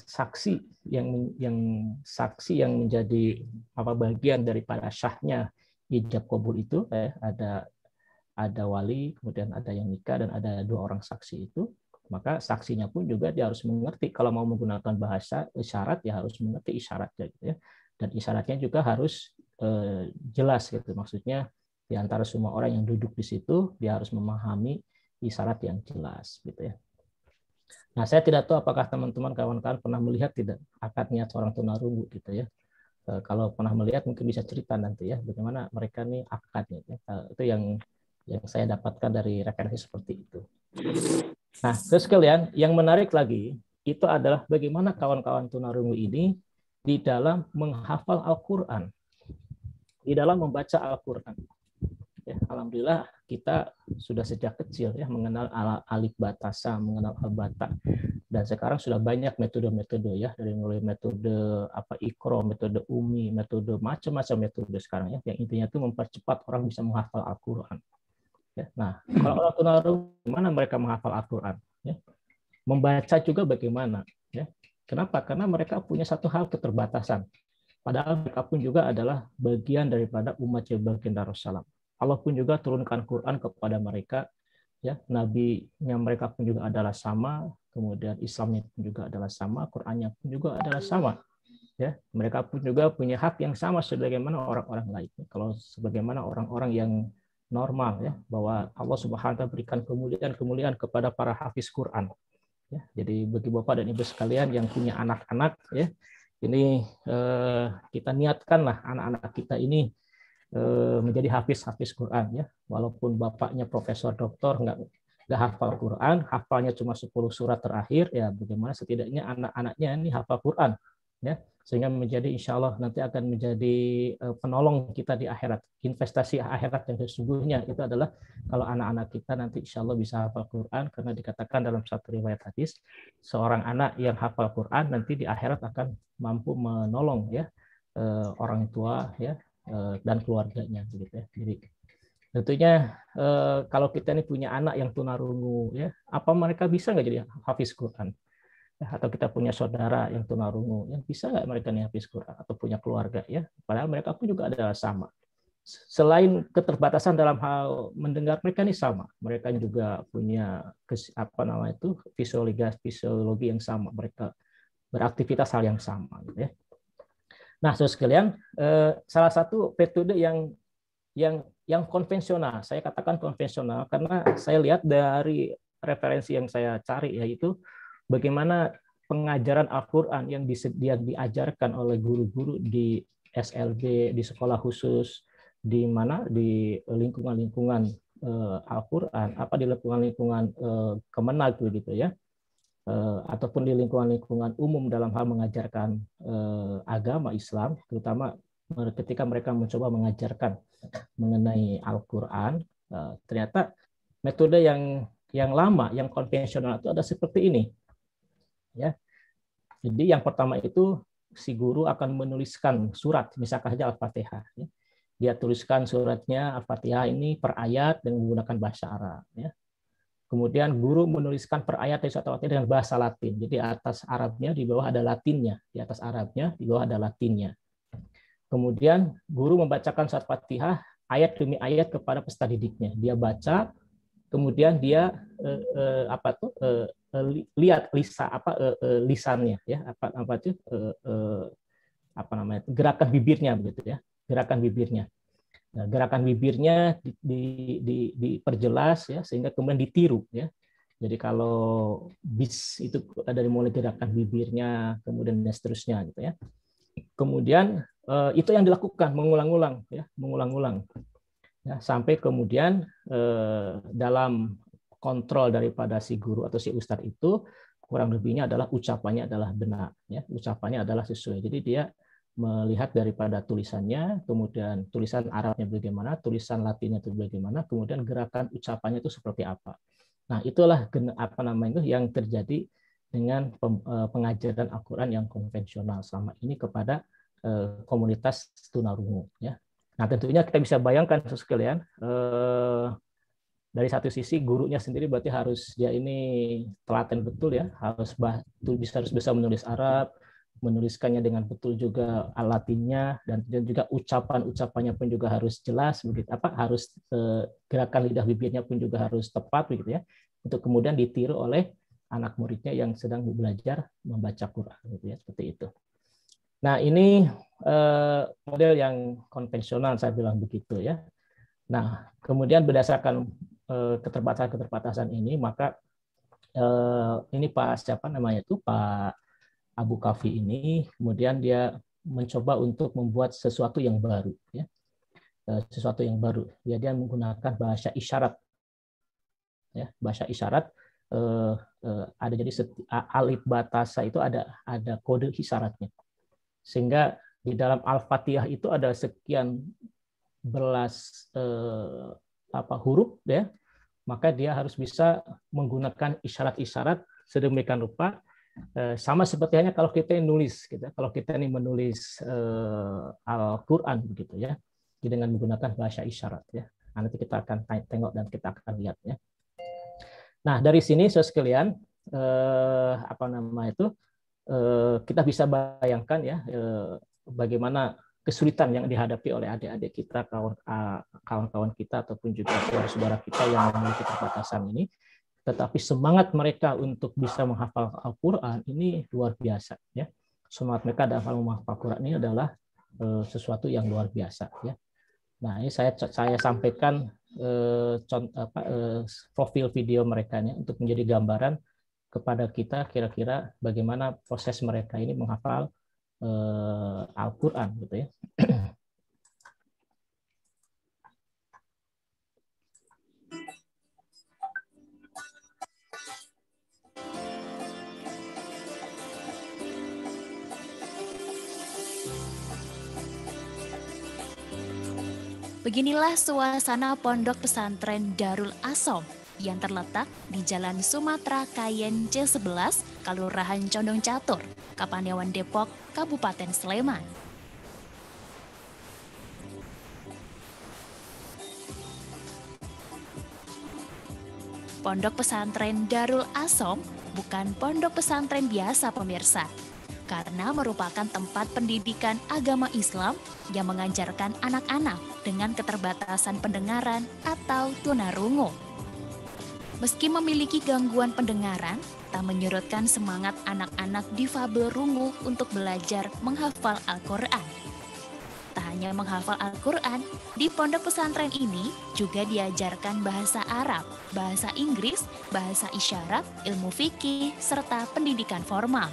saksi yang menjadi bagian daripada sahnya ijab kabul itu, ada wali, kemudian ada yang nikah, dan ada 2 orang saksi itu, maka saksinya pun juga dia harus mengerti, kalau mau menggunakan bahasa isyarat, ya harus mengerti isyaratnya, gitu, ya. Dan isyaratnya juga harus jelas, gitu. Maksudnya di antara semua orang yang duduk di situ, dia harus memahami isyarat yang jelas gitu ya. Nah, saya tidak tahu apakah teman-teman kawan-kawan pernah melihat tidak akadnya seorang tunarungu gitu ya. Kalau pernah melihat mungkin bisa cerita nanti ya bagaimana mereka nih akadnya ya. Itu yang saya dapatkan dari referensi seperti itu. Nah, terus sekalian, yang menarik lagi itu adalah bagaimana kawan-kawan tunarungu ini di dalam menghafal Al-Qur'an, di dalam membaca Al-Qur'an. Ya, alhamdulillah kita sudah sejak kecil ya mengenal alif batasa, mengenal al-bata, dan sekarang sudah banyak metode-metode ya, dari mulai metode Iqra, metode Umi, metode macam-macam metode sekarang ya, yang intinya itu mempercepat orang bisa menghafal Al-Qur'an. Ya, nah, kalau orang tunarungu gimana mereka menghafal Al-Qur'an? Ya, membaca juga bagaimana? Ya, kenapa? Karena mereka punya satu hal keterbatasan. Padahal mereka pun juga adalah bagian daripada umat baginda Rasulullah. Allah pun juga turunkan Quran kepada mereka, ya, nabinya mereka pun juga adalah sama, kemudian Islamnya pun juga adalah sama, Qurannya pun juga adalah sama, ya, mereka pun juga punya hak yang sama sebagaimana orang-orang lain. Kalau sebagaimana orang-orang yang normal ya, bahwa Allah Subhanahu wa taala berikan kemuliaan kepada para hafiz Quran. Ya, jadi bagi Bapak dan Ibu sekalian yang punya anak-anak ya, ini kita niatkanlah anak-anak kita ini menjadi hafiz Quran ya, walaupun bapaknya profesor doktor nggak hafal Quran, hafalnya cuma 10 surat terakhir ya, bagaimana setidaknya anak-anaknya ini hafal Quran ya, sehingga menjadi insya Allah nanti akan menjadi penolong kita di akhirat. Investasi akhirat yang sesungguhnya itu adalah kalau anak-anak kita nanti insya Allah bisa hafal Quran, karena dikatakan dalam satu riwayat hadis, seorang anak yang hafal Quran nanti di akhirat akan mampu menolong ya orang tua ya dan keluarganya begitu ya. Jadi tentunya kalau kita ini punya anak yang tunarungu ya, apa mereka bisa nggak jadi hafiz Quran? Ya, atau kita punya saudara yang tunarungu, yang bisa nggak mereka nih hafiz Quran, atau punya keluarga ya? Padahal mereka pun juga adalah sama. Selain keterbatasan dalam hal mendengar, mereka ini sama. Mereka juga punya fisiologi yang sama. Mereka beraktivitas hal yang sama gitu ya. Nah, saudara sekalian, salah satu metode yang konvensional, saya katakan konvensional karena saya lihat dari referensi yang saya cari, yaitu bagaimana pengajaran Al-Quran yang diajarkan oleh guru-guru di SLB, di sekolah khusus, di mana di lingkungan-lingkungan Al-Quran, di lingkungan-lingkungan Kemenag gitu ya, ataupun di lingkungan-lingkungan umum dalam hal mengajarkan agama Islam, terutama ketika mereka mencoba mengajarkan mengenai Al-Quran, ternyata metode yang lama, yang konvensional itu ada seperti ini. Ya, jadi yang pertama itu si guru akan menuliskan surat, misalkan saja Al-Fatihah. Ya. Dia tuliskan suratnya Al-Fatihah ini per ayat dengan menggunakan bahasa Arab. Ya. Kemudian guru menuliskan per ayat dari surat Al-Fatihah dengan bahasa Latin. Jadi atas Arabnya, di bawah ada Latinnya. Di atas Arabnya, di bawah ada Latinnya. Kemudian guru membacakan surat Fatihah ayat demi ayat kepada peserta didiknya. Dia baca, kemudian dia lihat lisannya ya, gerakan bibirnya begitu ya, gerakan bibirnya. Nah, gerakan bibirnya diperjelas ya, sehingga kemudian ditiru ya. Jadi kalau bis itu dari mulai gerakan bibirnya, kemudian dan seterusnya gitu ya. Kemudian itu yang dilakukan mengulang-ulang ya, mengulang-ulang ya, sampai kemudian dalam kontrol daripada si guru atau si ustadz itu kurang lebihnya adalah ucapannya adalah benar ya, ucapannya adalah sesuai. Jadi dia melihat daripada tulisannya, kemudian tulisan Arabnya bagaimana, tulisan Latinnya itu bagaimana, kemudian gerakan ucapannya itu seperti apa. Nah, itulah yang terjadi dengan pengajaran Al-Quran yang konvensional selama ini kepada komunitas tunarungu ya. Nah, tentunya kita bisa bayangkan sekalian, dari satu sisi gurunya sendiri berarti harus dia ini telaten betul ya, harus bisa menulis Arab, menuliskannya dengan betul juga Latinnya, dan juga ucapannya pun juga harus jelas begitu, harus gerakan lidah bibirnya pun juga harus tepat begitu ya, untuk kemudian ditiru oleh anak muridnya yang sedang belajar membaca Quran gitu ya, seperti itu. Nah, ini model yang konvensional saya bilang begitu ya. Nah, kemudian berdasarkan keterbatasan-keterbatasan ini, maka ini siapa namanya itu Pak Abu Kafi ini, kemudian dia mencoba untuk membuat sesuatu yang baru, ya, sesuatu yang baru. Ya, dia menggunakan bahasa isyarat, ya, bahasa isyarat. Ada jadi alif batasa itu ada kode isyaratnya, sehingga di dalam Al-Fatihah itu ada sekian belas huruf, ya, maka dia harus bisa menggunakan isyarat-isyarat sedemikian rupa, sama seperti hanya kalau kita nulis, gitu. Kalau kita ini menulis Al-Quran begitu, ya, dengan menggunakan bahasa isyarat, ya. Nah, nanti kita akan tengok dan kita akan lihat, ya. Nah, dari sini saudara sekalian, kita bisa bayangkan, ya, bagaimana kesulitan yang dihadapi oleh adik-adik kita, kawan-kawan kita, ataupun juga saudara-saudara kita yang memiliki keterbatasan ini. Tetapi semangat mereka untuk bisa menghafal Al-Quran ini luar biasa, ya. Semangat mereka dalam menghafal Al-Quran ini adalah sesuatu yang luar biasa, ya. Nah, ini saya sampaikan profil video mereka untuk menjadi gambaran kepada kita kira-kira bagaimana proses mereka ini menghafal Al-Quran, gitu, ya. Beginilah suasana pondok pesantren Darul Asom yang terletak di Jalan Sumatera Kayen C11, Kelurahan Condong Catur, Kapanewon Depok, Kabupaten Sleman. Pondok pesantren Darul Asom bukan pondok pesantren biasa, pemirsa, karena merupakan tempat pendidikan agama Islam yang mengajarkan anak-anak dengan keterbatasan pendengaran atau tunarungu. Meski memiliki gangguan pendengaran, tak menyurutkan semangat anak-anak difabel rungu untuk belajar menghafal Al-Quran. Tak hanya menghafal Al-Quran, di pondok pesantren ini juga diajarkan bahasa Arab, bahasa Inggris, bahasa isyarat, ilmu fikih, serta pendidikan formal.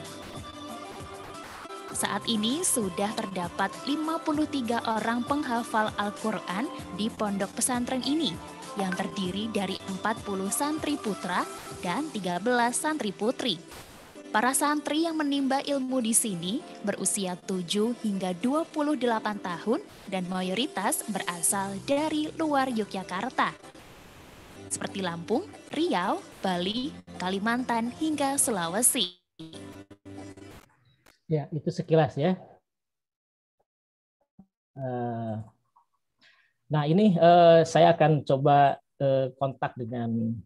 Saat ini sudah terdapat 53 orang penghafal Al-Quran di pondok pesantren ini, yang terdiri dari 40 santri putra dan 13 santri putri. Para santri yang menimba ilmu di sini berusia 7 hingga 28 tahun dan mayoritas berasal dari luar Yogyakarta, seperti Lampung, Riau, Bali, Kalimantan, hingga Sulawesi. Ya, itu sekilas, ya. Nah, ini saya akan coba kontak dengan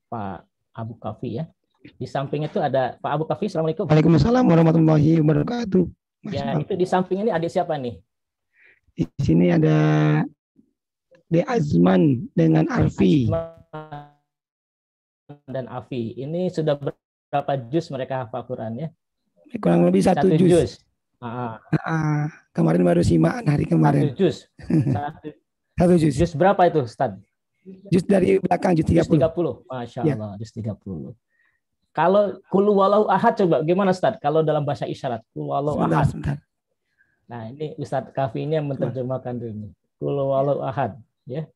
Pak Abu Kafi, ya. Di samping itu ada Pak Abu Kafi. Assalamualaikum. Waalaikumsalam warahmatullahi wabarakatuh. Ya, itu di samping ini adik siapa nih? Di sini ada De Azman dengan Alfi. Azman dan Afi. Ini sudah berapa juz mereka hafal Quran, ya? Kurang lebih satu juz. Kemarin baru simaan hari kemarin. Satu juz. Satu juz. Juz berapa itu, Ustaz? Juz dari belakang, juz 30. 30. Masya Allah, juz 30. Kalau Qul Huwallahu Ahad, coba gimana, Ustaz? Kalau dalam bahasa isyarat, Qul Huwallahu Ahad. Sebentar. Nah, ini Ustaz Kafi ini yang menerjemahkan dulu. Qul Huwallahu Ahad, ya.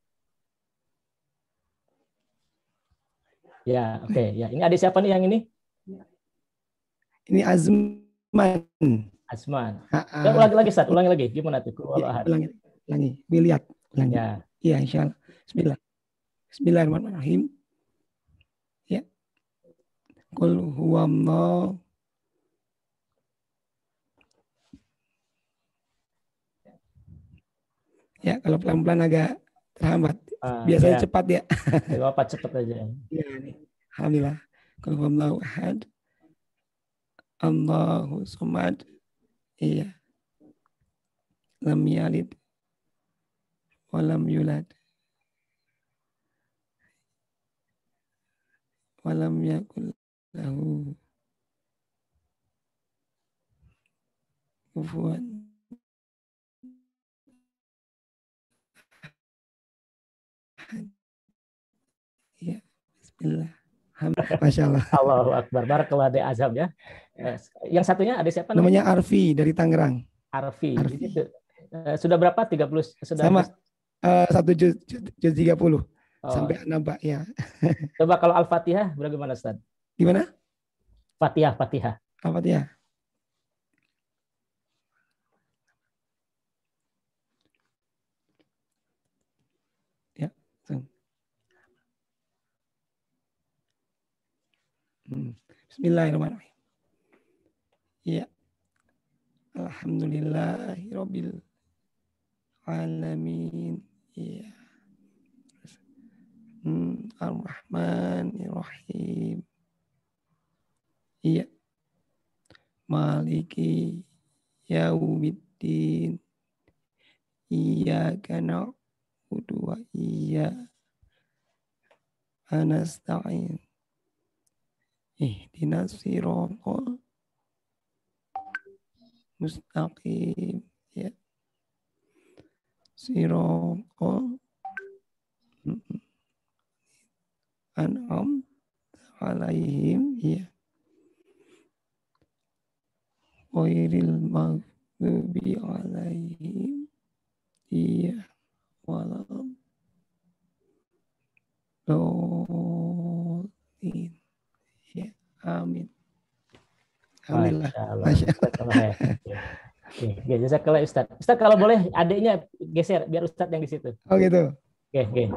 Ya, oke. Ya, ini adik siapa nih yang ini? Ini Azman. Azman. Ulangi lagi, Ustaz. Ulangi lagi. Gimana tuh? Qul Huwallahu Ahad. Ulangi. Lihat. Ulangi. Ya. Iya, insyaallah. Bismillahirrahmanirrahim. Ya. Qul huwallahu. Ya, kalau pelan-pelan agak terhambat. Biasanya ya. Cepat, ya. Bapak cepat aja. Ya, alhamdulillah. Qul huwallahu ahad. Allahu samad. Iya. Lam yalid wa lam yulad wa lam yakul lahu kufuwan ahad. Masya Allah. Allahu Akbar. Barakallahu di azam ya. Yang satunya ada siapa namanya? Arfi dari Tangerang. Arfi. Itu, sudah berapa? 30 sudah sama 1 juz 30 sampai 6 Pak ya. Coba kalau Al-Fatihah bagaimana Ustaz? Gimana? Fatihah. Al-Fatihah. Ya. Bismillahirrahmanirrahim. Ya. Alhamdulillahirabbil alamin. Ya. Ar-Rahmanir-Rahim. Iya. Maliki yaumiddin. Iyyaka na'budu wa iyyaka nasta'in. Ihdinas siratal mustaqim. Ya. Siratal an'am alaihim. Ya. Ghairil maghdubi alaihim. Iya. Walam dolin. Ya. Amin. Alhamdulillah. Masya Allah. Oke, jazakallah Ustaz. Ustaz kalau boleh adiknya geser biar Ustaz yang di situ. Oh gitu. Oke.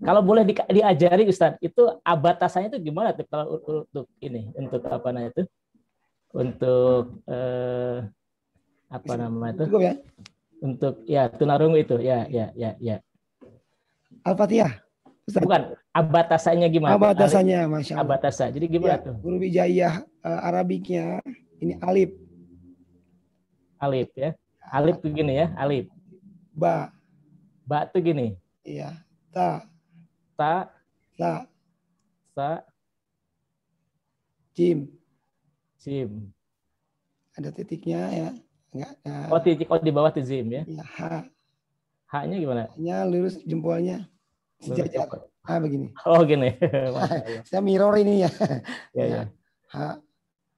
Kalau boleh diajari Ustaz, itu batasannya itu gimana tuh kalau untuk ini, untuk apa namanya itu? Untuk apa namanya itu? Cukup ya? Untuk ya tunarungu itu, ya. Al-Fatihah. Ustaz. Bukan, abatasannya gimana? Abatasannya, Masya Allah. Abatasa. Jadi gimana tuh? Huruf hijaiyah Arabiknya ini alif. Alif ya. Alif tuh gini ya, alif. Ba. Ba tuh gini. Iya. Ta. Ta. Sa. Sa. Jim. Jim. Ada titiknya ya. Enggak. Oh, titik di bawah tuh jim ya. Ya, ha. H-nya gimana? Hanya lurus jempolnya. Sejajar. Begini. Oh, gini. Saya mirror ini ya. Ya. Ha.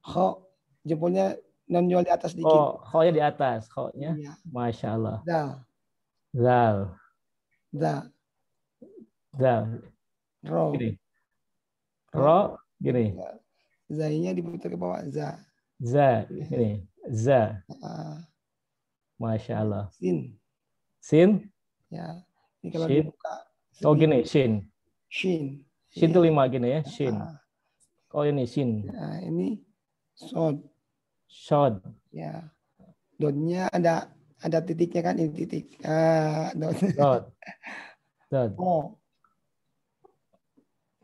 Kho. Jempolnya nonjol di atas dikit. Oh, kho-nya di atas. Kho-nya. Ya. Masya Allah. Dal. Zal. Ro. Gini. Ro. Gini. Zainya diputar ke bawah. Za. Gini. Za. Masya Allah. Sin. Ya. Ini kalau Shin. dibuka. Oh gini, shin. Shin Itu 5 gini ya, shin. Oh ini shin. Nah, ini sod. Shod. Ya. Dotnya ada titiknya kan, ini titik. Dot.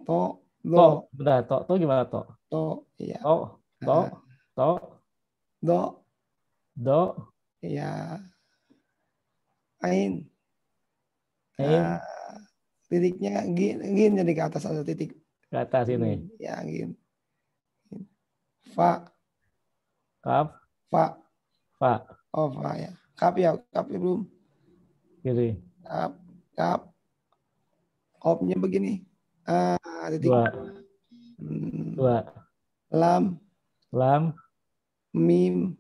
To. Lo. Bentar, to gimana to? To, iya. To. Do. Do. Iya. Ain. Titiknya gin jadi ke atas ada titik. Ke atas ini. Ya, gin. Fa. Kaf. Fa. Oh, fa ya. Kap ya belum. Kiri. Kap. Kopnya begini. Titik. Dua. Lam. Mim.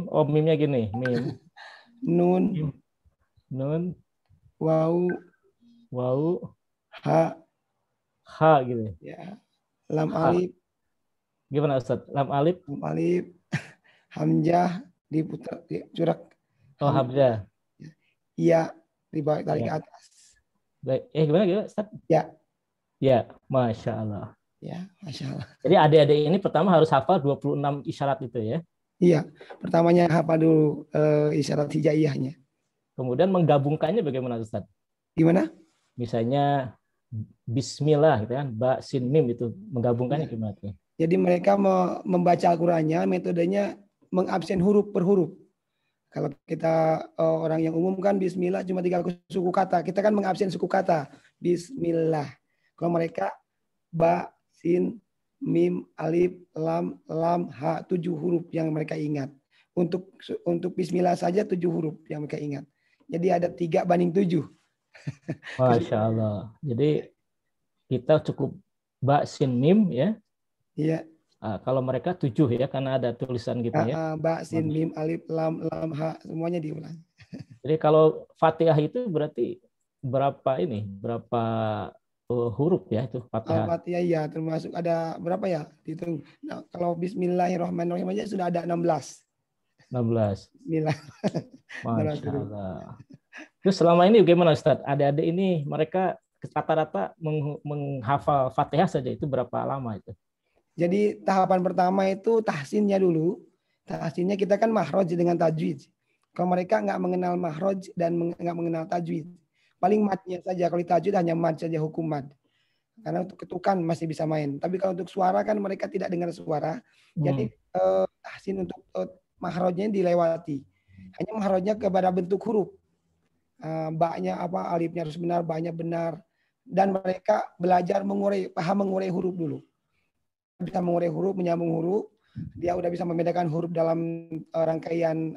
Oh, mimnya gini. Mim. Nun. Wau. Ha gitu. Ya. Lam alif. Gimana Ustaz? Lam alif. Hamzah diputar, dicurak. Oh, hamzah. Iya, dibalik tarik ke atas. Gimana Ustaz? Ya. Ya, Masya Allah. Ya, Masya Allah. Jadi adik-adik ini pertama harus hafal 26 isyarat itu ya. Iya, pertamanya hafal dulu isyarat hijaiyahnya. Kemudian menggabungkannya bagaimana Ustaz? Gimana? Misalnya Bismillah gitu kan, ba, sin, mim itu menggabungkannya gimana tuh? Jadi mereka membaca Al-Qur'annya, metodenya mengabsen huruf per huruf. Kalau kita orang yang umum kan Bismillah cuma 3 suku kata. Kita kan mengabsen suku kata. Bismillah. Kalau mereka ba, sin, mim, alif, lam, ha, 7 huruf yang mereka ingat. Untuk Bismillah saja 7 huruf yang mereka ingat. Jadi ada 3 banding 7. Masya Allah. Jadi kita cukup ba sin mim ya. Iya. Kalau mereka 7 ya, karena ada tulisan gitu ya. Ba, sin, mim, alif, lam, ha, semuanya diulang. Jadi kalau Fatihah itu berarti berapa huruf ya itu Fatihah? Al-Fatihah ya, termasuk ada berapa ya? Hitung. Nah, kalau Bismillahirrahmanirrahim aja sudah ada 16. 16. Bismillah. Masya Allah. Terus selama ini bagaimana Ustadz? Adik-adik ini mereka rata-rata menghafal Fatihah saja itu berapa lama itu? Jadi tahapan pertama itu tahsinnya dulu. Tahsinnya kita kan mahroj dengan tajwid. Kalau mereka nggak mengenal mahroj dan nggak mengenal tajwid. Paling matnya saja. Kalau tajwid hanya mat saja, hukum mat. Karena untuk ketukan masih bisa main. Tapi kalau untuk suara kan mereka tidak dengar suara. Jadi tahsin untuk mahrojnya dilewati. Hanya mahrojnya kepada bentuk huruf. Baknya apa, alifnya harus benar, baknya benar. Dan mereka belajar paham mengurai huruf dulu. Bisa mengurai huruf, menyambung huruf, dia udah bisa membedakan huruf dalam rangkaian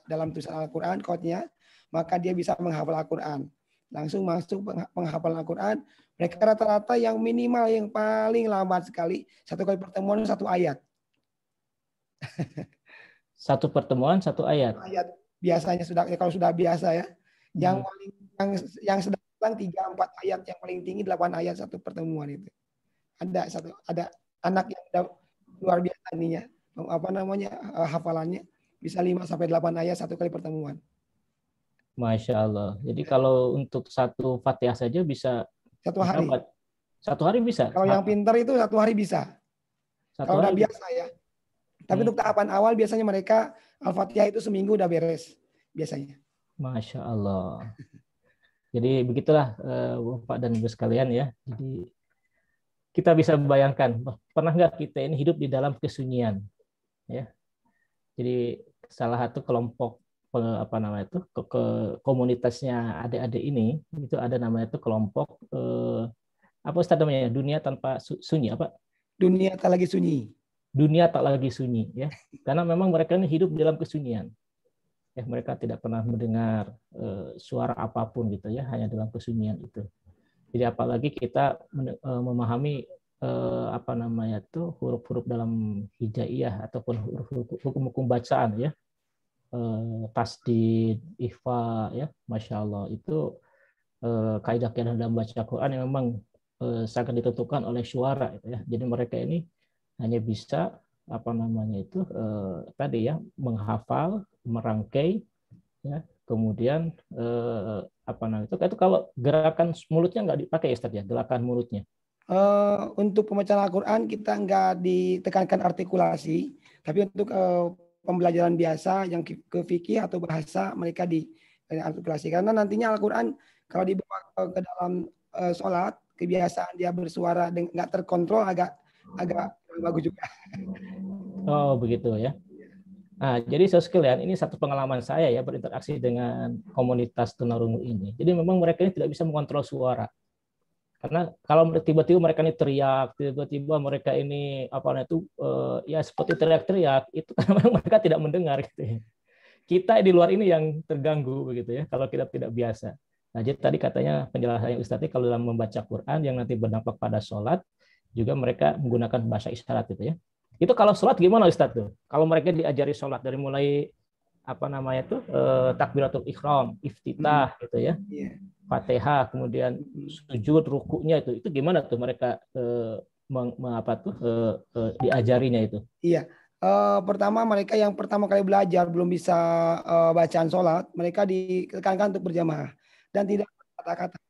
dalam tulisan Al-Quran, kodnya, maka dia bisa menghafal Al-Quran. Langsung masuk penghafalan Al-Quran. Mereka rata-rata yang minimal, yang paling lambat sekali, 1 kali pertemuan 1 ayat. 1 pertemuan 1 ayat. Ayat biasanya sudah, ya kalau sudah biasa ya. Yang sedang 3-4 ayat, yang paling tinggi 8 ayat 1 pertemuan itu. Ada anak yang udah luar biasa ininya, hafalannya bisa 5-8 ayat 1 kali pertemuan. Masya Allah. Jadi kalau untuk 1 Fatihah saja bisa 1 hari. 1 hari bisa. Kalau yang pintar itu 1 hari bisa. Kalau udah biasa ya. Tapi untuk tahapan awal biasanya mereka Al-Fatihah itu seminggu udah beres biasanya. Masya Allah. Jadi begitulah Bapak dan Ibu sekalian ya. Jadi kita bisa bayangkan, pernah nggak kita ini hidup di dalam kesunyian, ya? Jadi salah satu kelompok komunitasnya adik-adik ini itu ada namanya itu kelompok apa Ustaz namanya? Dunia tanpa sunyi apa? Dunia tak lagi sunyi. Dunia tak lagi sunyi, ya. Karena memang mereka ini hidup di dalam kesunyian. Ya, mereka tidak pernah mendengar suara apapun gitu ya, hanya dalam kesunyian itu. Jadi apalagi kita memahami huruf-huruf dalam hijaiyah ataupun hukum-hukum bacaan ya, tasdid, ikhfa ya, masya Allah itu kaidah-kaidah dalam baca Quran yang memang sangat ditentukan oleh suara gitu ya. Jadi mereka ini hanya bisa menghafal, merangkai ya. Kemudian itu kalau gerakan mulutnya nggak dipakai ya Ustaz ya, gerakan mulutnya. Untuk pembacaan Al-Quran kita nggak ditekankan artikulasi, tapi untuk pembelajaran biasa yang ke fikih atau bahasa mereka diartikulasi. Karena nantinya Al-Quran kalau dibawa ke dalam sholat, kebiasaan dia bersuara nggak terkontrol agak bagus juga. Oh begitu ya. Nah, jadi sekalian ini satu pengalaman saya ya berinteraksi dengan komunitas tunarungu ini. Jadi memang mereka ini tidak bisa mengontrol suara. Karena kalau tiba-tiba mereka ini teriak, tiba-tiba mereka ini seperti teriak-teriak, itu karena memang mereka tidak mendengar gitu ya. Kita di luar ini yang terganggu begitu ya kalau kita tidak biasa. Nah, jadi tadi katanya penjelasan Ustaz kalau dalam membaca Quran yang nanti berdampak pada sholat juga mereka menggunakan bahasa isyarat gitu ya. Itu kalau sholat gimana Ustaz tuh? Kalau mereka diajari sholat dari mulai takbiratul ihram, iftitah gitu ya. Fatihah, kemudian sujud, rukuknya itu gimana tuh mereka diajarinya itu? Iya. Pertama mereka yang pertama kali belajar belum bisa bacaan sholat, mereka ditekankan untuk berjamaah dan tidak berkata-kata,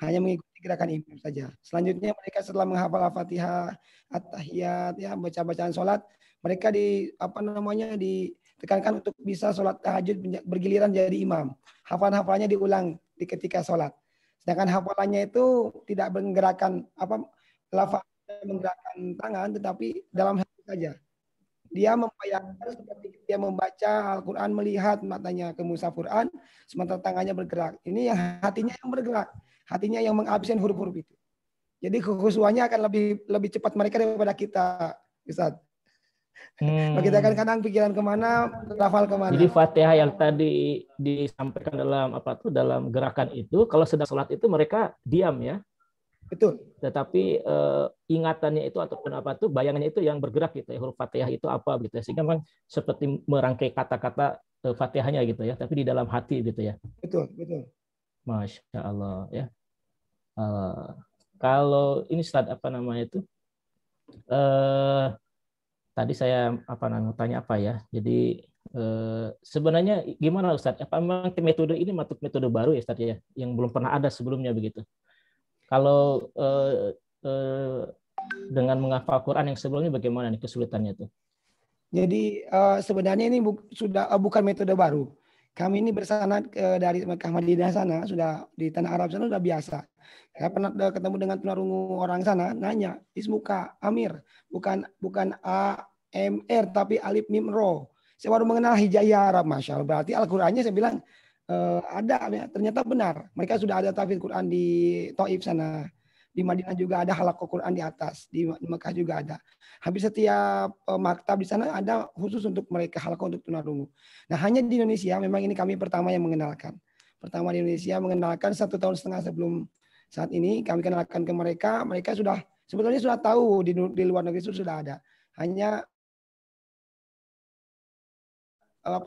hanya mengikuti gerakan imam saja. Selanjutnya mereka setelah menghafal Al-Fatihah, At-Tahiyat, ya baca bacaan sholat, mereka ditekankan untuk bisa sholat tahajud bergiliran jadi imam. Hafalan-hafalannya diulang di ketika sholat. Sedangkan hafalannya itu tidak menggerakkan menggerakkan tangan, tetapi dalam hati saja. Dia membayangkan seperti dia membaca Al-Quran, melihat matanya ke mushaf Quran, sementara tangannya bergerak. Ini yang hatinya yang bergerak, hatinya yang mengabsen huruf-huruf itu. Jadi kekhusyuannya akan lebih cepat mereka daripada kita, Ustaz. Kalau kita kadang pikiran kemana, lafal kemana. Jadi Fatihah yang tadi disampaikan dalam dalam gerakan itu, kalau sedang sholat itu mereka diam ya. Betul. Tetapi ingatannya itu ataupun apa tuh bayangannya itu yang bergerak gitu ya, huruf Fatihah itu apa gitu ya, sehingga memang seperti merangkai kata-kata Fatihahnya gitu ya, tapi di dalam hati gitu ya. Betul, betul. Masya Allah ya. Kalau ini Ustaz apa namanya itu? Tadi saya apa namanya tanya apa ya? Jadi sebenarnya gimana Ustaz? Apa memang metode ini metode baru ya Ustaz ya, yang belum pernah ada sebelumnya begitu? Kalau dengan menghafal Quran yang sebelumnya bagaimana nih kesulitannya tuh? Jadi sebenarnya ini bukan metode baru. Kami ini bersanad dari Mekah Madinah sana, sudah di tanah Arab sana sudah biasa. Saya pernah ketemu dengan tunarungu orang sana, nanya, ismuka Amir, bukan AMR tapi alif mim ro. Saya baru mengenal hijaiyah Arab, masya Allah. Berarti Al-Qur'annya saya bilang ada, ternyata benar. Mereka sudah ada tahfidz Quran di Taif sana. Di Madinah juga ada halaqah Quran di atas, di Mekah juga ada. Hampir setiap maktab di sana ada khusus untuk mereka halaqah untuk tunarungu. Nah, hanya di Indonesia memang ini kami pertama yang mengenalkan. Pertama di Indonesia mengenalkan 1,5 tahun sebelum saat ini kami kenalkan ke mereka. Mereka sudah sebetulnya sudah tahu di luar negeri itu sudah ada. Hanya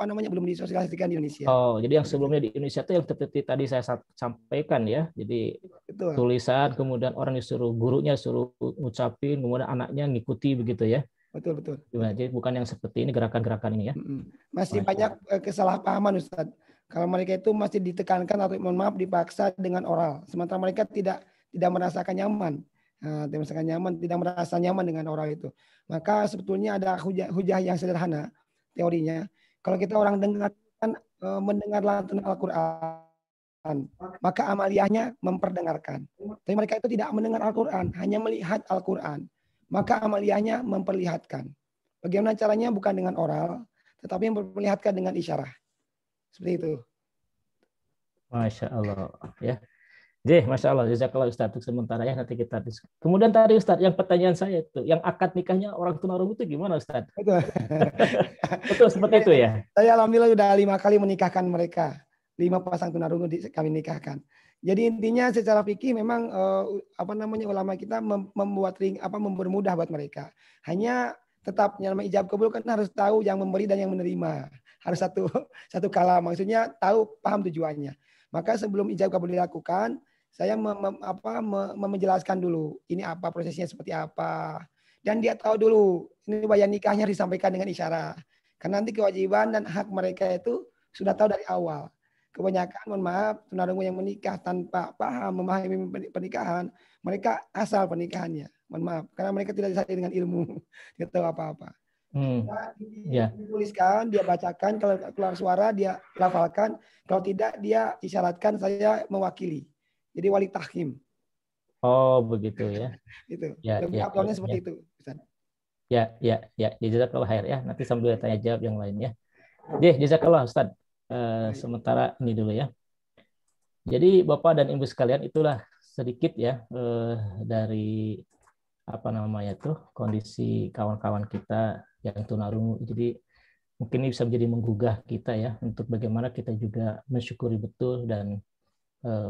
belum disosialisasikan di Indonesia. Oh, jadi yang sebelumnya di Indonesia itu yang seperti tadi saya sampaikan ya. Jadi Betul. tulisan, kemudian orang disuruh gurunya suruh ngucapin, kemudian anaknya ngikuti begitu ya. Betul, betul. Jadi bukan yang seperti ini gerakan-gerakan ini ya. Masih banyak kesalahpahaman Ustaz. Kalau mereka itu masih ditekankan atau mohon maaf dipaksa dengan oral, sementara mereka tidak merasakan nyaman. Tidak merasa nyaman dengan oral itu. Maka sebetulnya ada hujah yang sederhana teorinya. Kalau kita orang mendengar lantunan Al-Quran, maka amaliyahnya memperdengarkan. Tapi mereka itu tidak mendengar Al-Quran, hanya melihat Al-Quran. Maka amaliyahnya memperlihatkan. Bagaimana caranya? Bukan dengan oral, tetapi memperlihatkan dengan isyarah. Seperti itu. Masya Allah ya. Jadi, Masya Allah, jazakallah Ustaz untuk sementara ya, nanti kita diskusi. Kemudian tadi Ustaz, yang pertanyaan saya itu, yang akad nikahnya orang tunarungu itu gimana Ustaz? Betul. Betul seperti itu ya? Saya alhamdulillah sudah 5 kali menikahkan mereka. 5 pasang tunarungu kami nikahkan. Jadi intinya secara fikih memang ulama kita mempermudah buat mereka. Hanya tetap nama ijab kabul kan harus tahu yang memberi dan yang menerima. Harus satu kalam, maksudnya tahu paham tujuannya. Maka sebelum ijab kabul dilakukan, saya menjelaskan dulu ini apa prosesnya seperti apa, dan dia tahu dulu ini bayan nikahnya disampaikan dengan isyarat. Karena nanti kewajiban dan hak mereka itu sudah tahu dari awal. Kebanyakan, mohon maaf, tunarungu yang menikah tanpa paham memahami pernikahan, mereka asal pernikahannya. Mohon maaf, karena mereka tidak disertai dengan ilmu, tidak tahu apa-apa. Dituliskan, dia bacakan, kalau keluar suara dia lafalkan, kalau tidak dia isyaratkan saya mewakili. Jadi wali tahkim. Oh, begitu ya. Itu. Ya, uploadnya seperti itu. Ya. Jazakallah khair ya. Nanti sambil tanya jawab yang lain ya. Jazakallah Ustaz. Sementara ini dulu ya. Jadi Bapak dan Ibu sekalian, itulah sedikit ya dari kondisi kawan-kawan kita yang tunarungu. Jadi mungkin ini bisa menjadi menggugah kita ya untuk bagaimana kita juga mensyukuri betul dan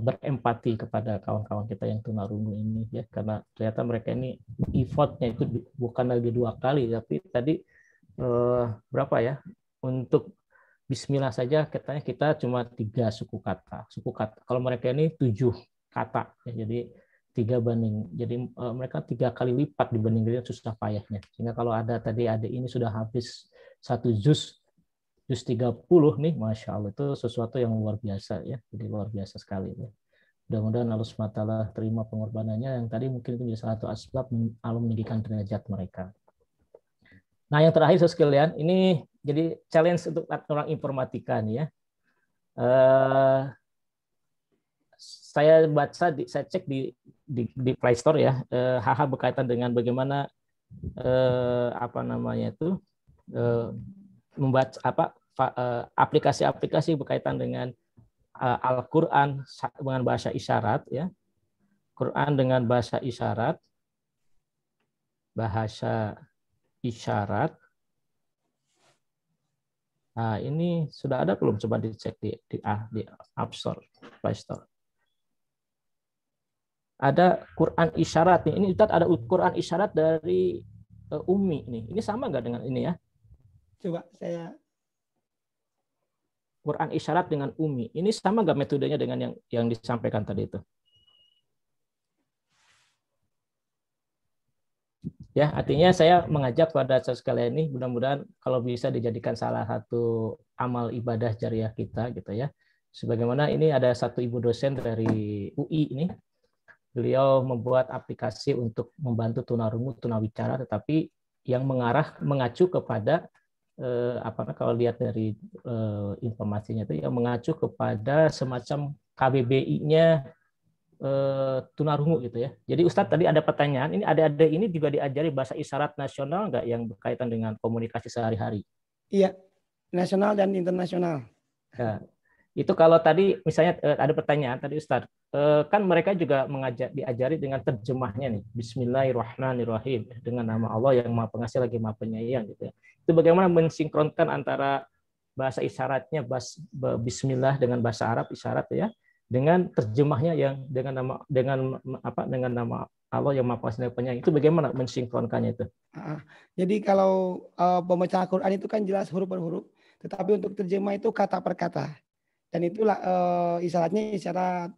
berempati kepada kawan-kawan kita yang tunarungu ini ya, karena ternyata mereka ini effortnya itu bukan lagi 2 kali, tapi tadi berapa ya, untuk Bismillah saja katanya kita cuma 3 suku kata. Kalau mereka ini 7 kata ya, jadi 3 banding. Jadi mereka 3 kali lipat dibanding dengan susah payahnya. Sehingga kalau ada tadi adik ini sudah habis 1 juz 30 nih, Masya Allah, itu sesuatu yang luar biasa ya. Jadi luar biasa sekali ya. Mudah-mudahan Allah SWT terima pengorbanannya yang tadi mungkin itu menjadi salah satu asbab Allah meninggikan derajat mereka. Nah, yang terakhir sekalian, ini jadi challenge untuk orang informatika nih ya. Saya cek di Play Store ya, hal-hal berkaitan dengan bagaimana membaca aplikasi-aplikasi berkaitan dengan Al-Quran dengan bahasa isyarat ya. Quran dengan bahasa isyarat. Nah, ini sudah ada belum? Coba dicek di App Store, Play Store. ada Quran isyarat nih. Ini Ustaz ada Quran isyarat dari Umi nih. Ini sama nggak dengan ini ya? Coba saya Quran isyarat dengan Umi. Ini sama nggak metodenya dengan yang disampaikan tadi itu? Ya, artinya saya mengajak pada sekalian ini mudah-mudahan kalau bisa dijadikan salah satu amal ibadah jariah kita gitu ya. Sebagaimana ini ada satu ibu dosen dari UI ini. Beliau membuat aplikasi untuk membantu tunarungu, tunawicara, tetapi yang mengacu kepada kalau lihat dari informasinya itu yang mengacu kepada semacam KBBI-nya tunarungu gitu ya. Jadi Ustadz tadi ada pertanyaan, ini adik-adik ini juga diajari bahasa isyarat nasional nggak yang berkaitan dengan komunikasi sehari-hari? iya, nasional dan internasional. Ya. Itu kalau tadi misalnya ada pertanyaan tadi Ustadz, kan mereka juga diajari dengan terjemahnya nih, Bismillahirrahmanirrahim, dengan nama Allah yang Maha Pengasih lagi Maha Penyayang gitu ya. Itu bagaimana mensinkronkan antara bahasa isyaratnya Bismillah dengan bahasa Arab isyarat ya, dengan terjemahnya yang dengan nama Allah yang Maha Pengasih lagi Penyayang. Itu bagaimana mensinkronkannya itu? Jadi kalau pembaca Al-Quran itu kan jelas huruf per huruf, tetapi untuk terjemah itu kata per kata. Dan itulah isyaratnya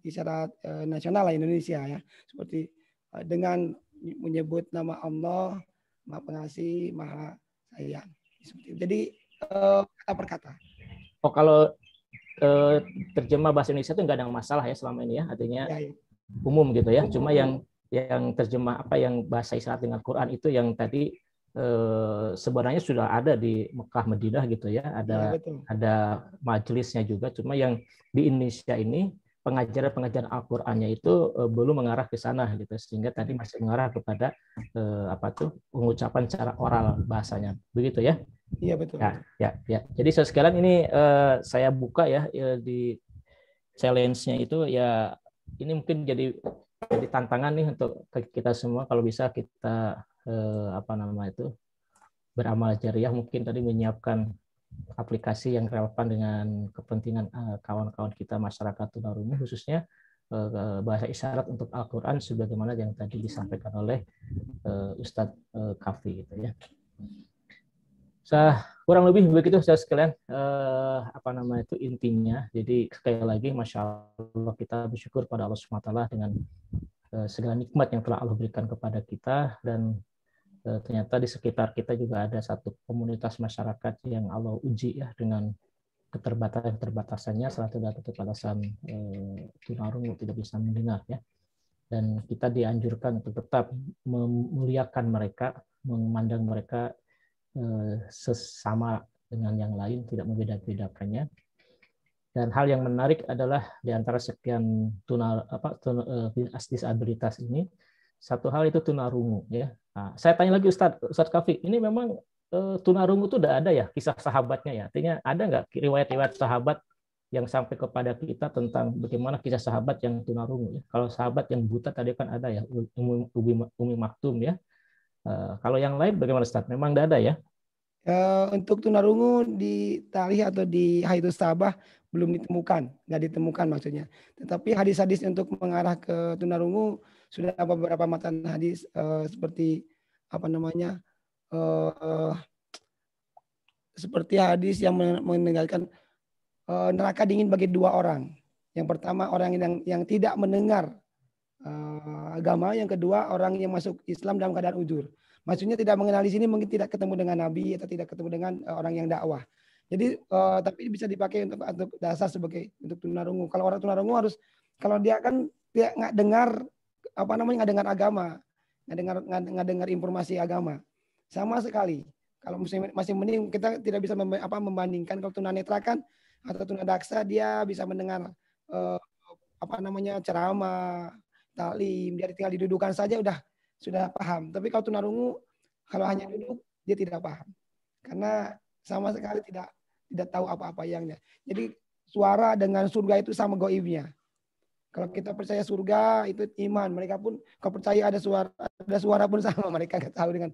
isyarat nasional lah Indonesia ya, seperti dengan menyebut nama Allah Maha Pengasih Maha Sayang. Jadi kata per kata. Oh, kalau terjemah bahasa Indonesia itu nggak ada masalah ya selama ini ya, artinya ya. Umum gitu ya. Cuma yang terjemah yang bahasa isyarat dengan Quran itu yang tadi sebenarnya sudah ada di Mekah Madinah gitu ya, ada majelisnya juga, cuma yang di Indonesia ini pengajaran Al-Qur'annya itu belum mengarah ke sana gitu, sehingga tadi masih mengarah kepada pengucapan secara oral bahasanya, begitu ya? Iya betul. Ya. Jadi sekalian ini saya buka ya di challenge-nya itu ya, ini mungkin jadi tantangan nih untuk kita semua, kalau bisa kita beramal jariah, mungkin tadi menyiapkan aplikasi yang relevan dengan kepentingan kawan-kawan kita masyarakat tunarungu, khususnya bahasa isyarat untuk Al-Quran sebagaimana yang tadi disampaikan oleh Ustadz Kafi gitu ya. Kurang lebih begitu saya sekalian itu intinya. Jadi sekali lagi Masya Allah kita bersyukur pada Allah SWT dengan segala nikmat yang telah Allah berikan kepada kita, dan ternyata di sekitar kita juga ada satu komunitas masyarakat yang Allah uji ya dengan keterbatasannya, salah satu dari keterbatasan tunarungu tidak bisa mendengar ya, dan kita dianjurkan untuk tetap memuliakan mereka, memandang mereka sesama dengan yang lain, tidak membeda-bedakannya. Dan hal yang menarik adalah di antara sekian disabilitas ini, satu hal itu tunarungu ya. Nah, saya tanya lagi Ustadz Kafi, ini memang tunarungu itu udah ada ya kisah sahabatnya ya? Artinya ada nggak riwayat-riwayat sahabat yang sampai kepada kita tentang bagaimana kisah sahabat yang tunarungu ya? Kalau sahabat yang buta tadi kan ada ya, Umi Maktum ya. Kalau yang lain bagaimana Ustadz? Memang nggak ada ya? Untuk tunarungu di Talih atau di Haidus Sabah belum ditemukan, nggak ditemukan maksudnya. Tetapi hadis-hadis untuk mengarah ke tunarungu sudah beberapa matan hadis seperti seperti hadis yang meninggalkan neraka dingin bagi dua orang. Yang pertama orang yang tidak mendengar agama, yang kedua orang yang masuk Islam dalam keadaan ujur. Maksudnya tidak mengenal di sini mungkin tidak ketemu dengan Nabi atau tidak ketemu dengan orang yang dakwah. Jadi tapi bisa dipakai untuk dasar sebagai untuk tunarungu. Kalau orang tunarungu harus, kalau dia kan dia nggak dengar nggak dengar agama, nggak dengar informasi agama sama sekali. Kalau masih mending kita tidak bisa membandingkan. Kalau tunanetra kan atau tunadaksa dia bisa mendengar ceramah, taklim, dia tinggal didudukan saja sudah paham. Tapi kalau tunarungu kalau hanya duduk dia tidak paham karena sama sekali tidak tahu apa-apa yangnya. Jadi suara dengan surga itu sama goibnya. Kalau kita percaya surga itu iman, mereka pun kalau percaya ada suara pun sama, mereka nggak tahu dengan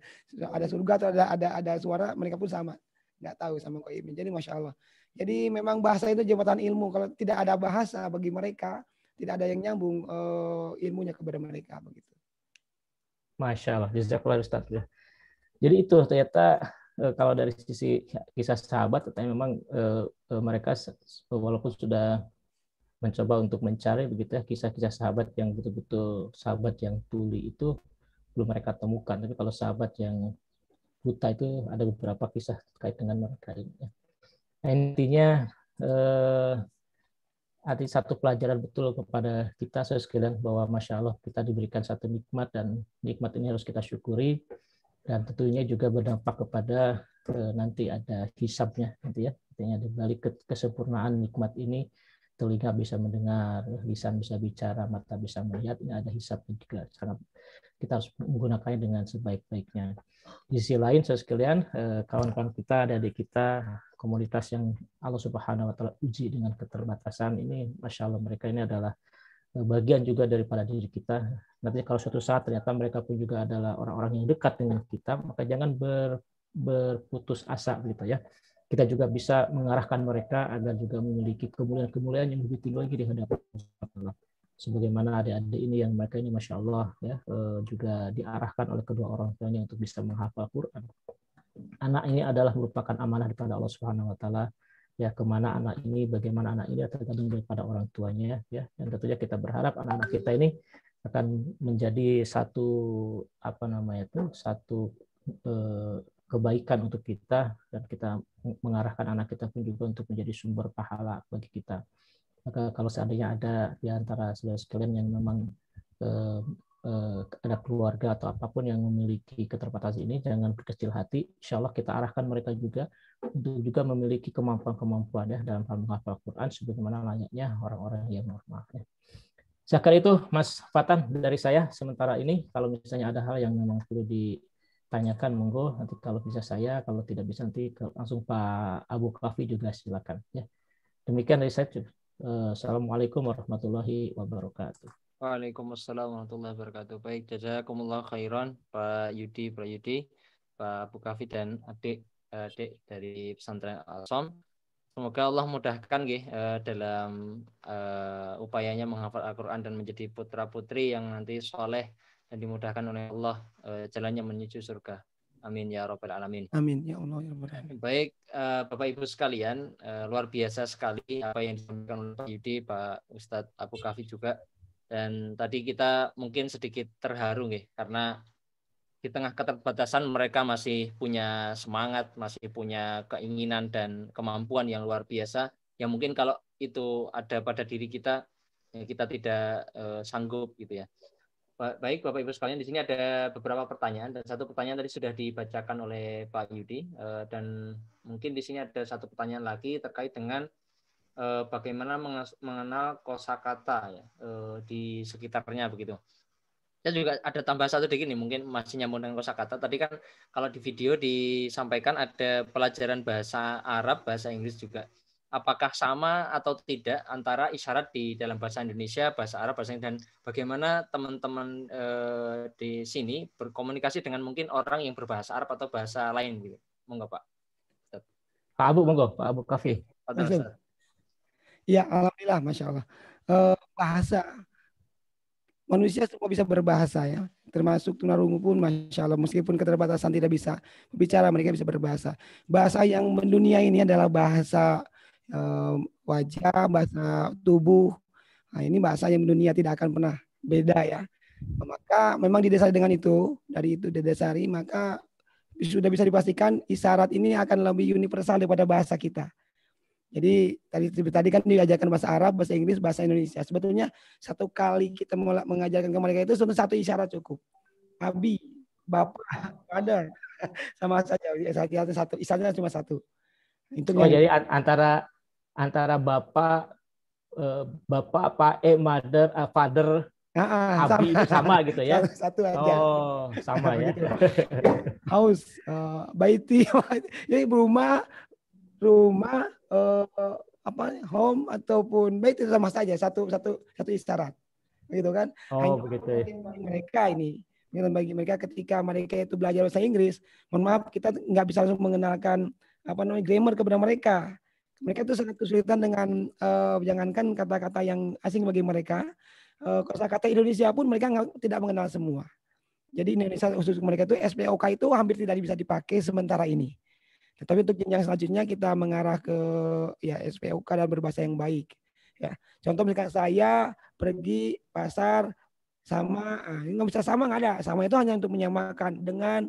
ada surga atau ada suara, mereka pun sama, nggak tahu sama goibnya. Jadi Masya Allah. Jadi memang bahasa itu jembatan ilmu. Kalau tidak ada bahasa bagi mereka, tidak ada yang nyambung ilmunya kepada mereka begitu. Masya Allah, jazakallah Ustaz. Jadi itu ternyata kalau dari sisi kisah sahabat, ternyata memang mereka walaupun sudah mencoba untuk mencari begitu ya kisah-kisah sahabat yang betul-betul sahabat yang tuli itu belum mereka temukan. Tapi kalau sahabat yang buta itu ada beberapa kisah terkait dengan mereka ini. Nah, intinya ada satu pelajaran betul kepada kita sekalian bahwa Masya Allah kita diberikan satu nikmat dan nikmat ini harus kita syukuri dan tentunya juga berdampak kepada nanti ada hisabnya nanti ya. Artinya di balik kesempurnaan nikmat ini telinga bisa mendengar, lisan bisa bicara, mata bisa melihat, ini ada hisabnya juga. Sangat kita harus menggunakannya dengan sebaik-baiknya. Di sisi lain, saudara sekalian, kawan-kawan kita, adik-adik kita, komunitas yang Allah Subhanahu wa Ta'ala uji dengan keterbatasan ini, Masya Allah, mereka ini adalah bagian juga daripada diri kita. Nanti kalau suatu saat ternyata mereka pun juga adalah orang-orang yang dekat dengan kita, maka jangan berputus asa gitu ya. Kita juga bisa mengarahkan mereka agar juga memiliki kemuliaan-kemuliaan yang lebih tinggi lagi di hadapan Allah. Sebagaimana adik-adik ini yang mereka ini Masya Allah ya juga diarahkan oleh kedua orang tuanya untuk bisa menghafal Quran. Anak ini adalah merupakan amanah daripada Allah Subhanahu Wa Taala. Ya kemana anak ini, bagaimana anak ini tergantung daripada orang tuanya ya. Dan tentunya kita berharap anak-anak kita ini akan menjadi satu satu kebaikan untuk kita dan kita mengarahkan anak kita pun juga untuk menjadi sumber pahala bagi kita. Maka kalau seandainya ada di antara saudara sekalian yang memang ada keluarga atau apapun yang memiliki keterbatasan ini, jangan berkecil hati. Insya Allah kita arahkan mereka juga untuk juga memiliki kemampuan-kemampuan ya dalam hal menghafal Quran sebagaimana layaknya orang-orang yang normal. Ya. Sekali itu Mas Fatan dari saya sementara ini. Kalau misalnya ada hal yang memang perlu ditanyakan, monggo. Nanti kalau bisa saya, kalau tidak bisa nanti langsung Pak Abu Kafi juga silakan. Ya. Demikian dari saya. Assalamualaikum warahmatullahi wabarakatuh. Waalaikumsalam warahmatullahi wabarakatuh. Baik, jazakumullah khairan Pak Yudi, Pak Abu Kafi dan adik dari pesantren Al-Som. Semoga Allah mudahkan dalam upayanya menghafal Al-Quran dan menjadi putra-putri yang nanti soleh dan dimudahkan oleh Allah jalannya menuju surga. Amin ya rabbal alamin. Amin ya Allah ya rabbal alamin. Baik, Bapak Ibu sekalian, luar biasa sekali apa yang disampaikan oleh Pak Yudi, Pak Ustadz Abu Kafi juga. Dan tadi kita mungkin sedikit terharu karena di tengah keterbatasan mereka masih punya semangat, masih punya keinginan dan kemampuan yang luar biasa. Yang mungkin kalau itu ada pada diri kita, kita tidak sanggup gitu ya. Baik Bapak Ibu sekalian, di sini ada beberapa pertanyaan dan satu pertanyaan tadi sudah dibacakan oleh Pak Yudi dan mungkin di sini ada satu pertanyaan lagi terkait dengan bagaimana mengenal kosakata ya di sekitarnya begitu. Saya juga ada tambah satu dikit nih, mungkin masih nyambung dengan kosakata. Tadi kan kalau di video disampaikan ada pelajaran bahasa Arab, bahasa Inggris juga. Apakah sama atau tidak antara isyarat di dalam bahasa Indonesia, bahasa Arab, bahasa Inggris, dan bagaimana teman-teman di sini berkomunikasi dengan mungkin orang yang berbahasa Arab atau bahasa lain gitu. Monggo Pak. Pak Abu, monggo, Pak Abu Kafi. Ya, alhamdulillah, Masya Allah. Bahasa manusia semua bisa berbahasa ya, termasuk tunarungu pun Masya Allah, meskipun keterbatasan tidak bisa bicara, mereka bisa berbahasa. Bahasa yang mendunia ini adalah bahasa wajah, bahasa tubuh. Nah, ini bahasa yang mendunia tidak akan pernah beda ya. Maka memang didasari dengan itu, dari itu didasari, maka sudah bisa dipastikan isyarat ini akan lebih universal daripada bahasa kita. Jadi tadi kan diajarkan bahasa Arab, bahasa Inggris, bahasa Indonesia. Sebetulnya satu kali kita mengajarkan ke mereka itu satu isyarat cukup. Abi, bapak, father, sama saja. Isyaratnya cuma satu. Itu jadi antara bapak, pak, mother, father, abi sama gitu ya? Satu aja. Oh, sama ya. House, baiti, jadi rumah, home ataupun bait itu sama saja, satu isyarat, gitu kan? Oh, begitu. Bagi mereka ketika mereka itu belajar bahasa Inggris, mohon maaf kita nggak bisa langsung mengenalkan grammar kepada mereka. Mereka itu sangat kesulitan dengan jangankan kata-kata yang asing bagi mereka, kosakata Indonesia pun mereka tidak mengenal semua. Jadi Indonesia khusus mereka itu SPOK itu hampir tidak bisa dipakai sementara ini. Tetapi untuk jenjang selanjutnya kita mengarah ke ya SPOK dan berbahasa yang baik. Ya, contoh misalkan saya pergi pasar sama, ini nggak bisa sama, nggak ada. Sama itu hanya untuk menyamakan dengan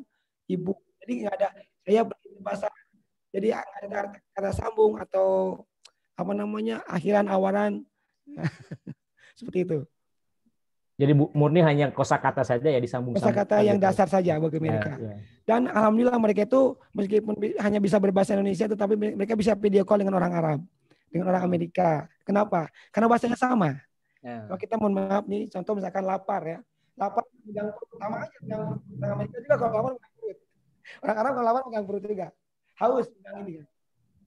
ibu. Jadi nggak ada saya pergi ke pasar. Jadi ada kata sambung atau apa namanya akhiran awalan seperti itu. Jadi murni hanya kosakata saja ya disambung-sambung. Kosakata yang dasar saja bagi mereka. Ya. Dan alhamdulillah mereka itu meskipun hanya bisa berbahasa Indonesia, tetapi mereka bisa video call dengan orang Arab, dengan orang Amerika. Kenapa? Karena bahasanya sama. Kalau kita mohon maaf nih, contoh misalkan lapar ya, lapar pegang perut sama aja. Orang Amerika juga kalau lapar pegang perut. Orang Arab kalau lapar pegang perut juga. Haus pegang ini kan.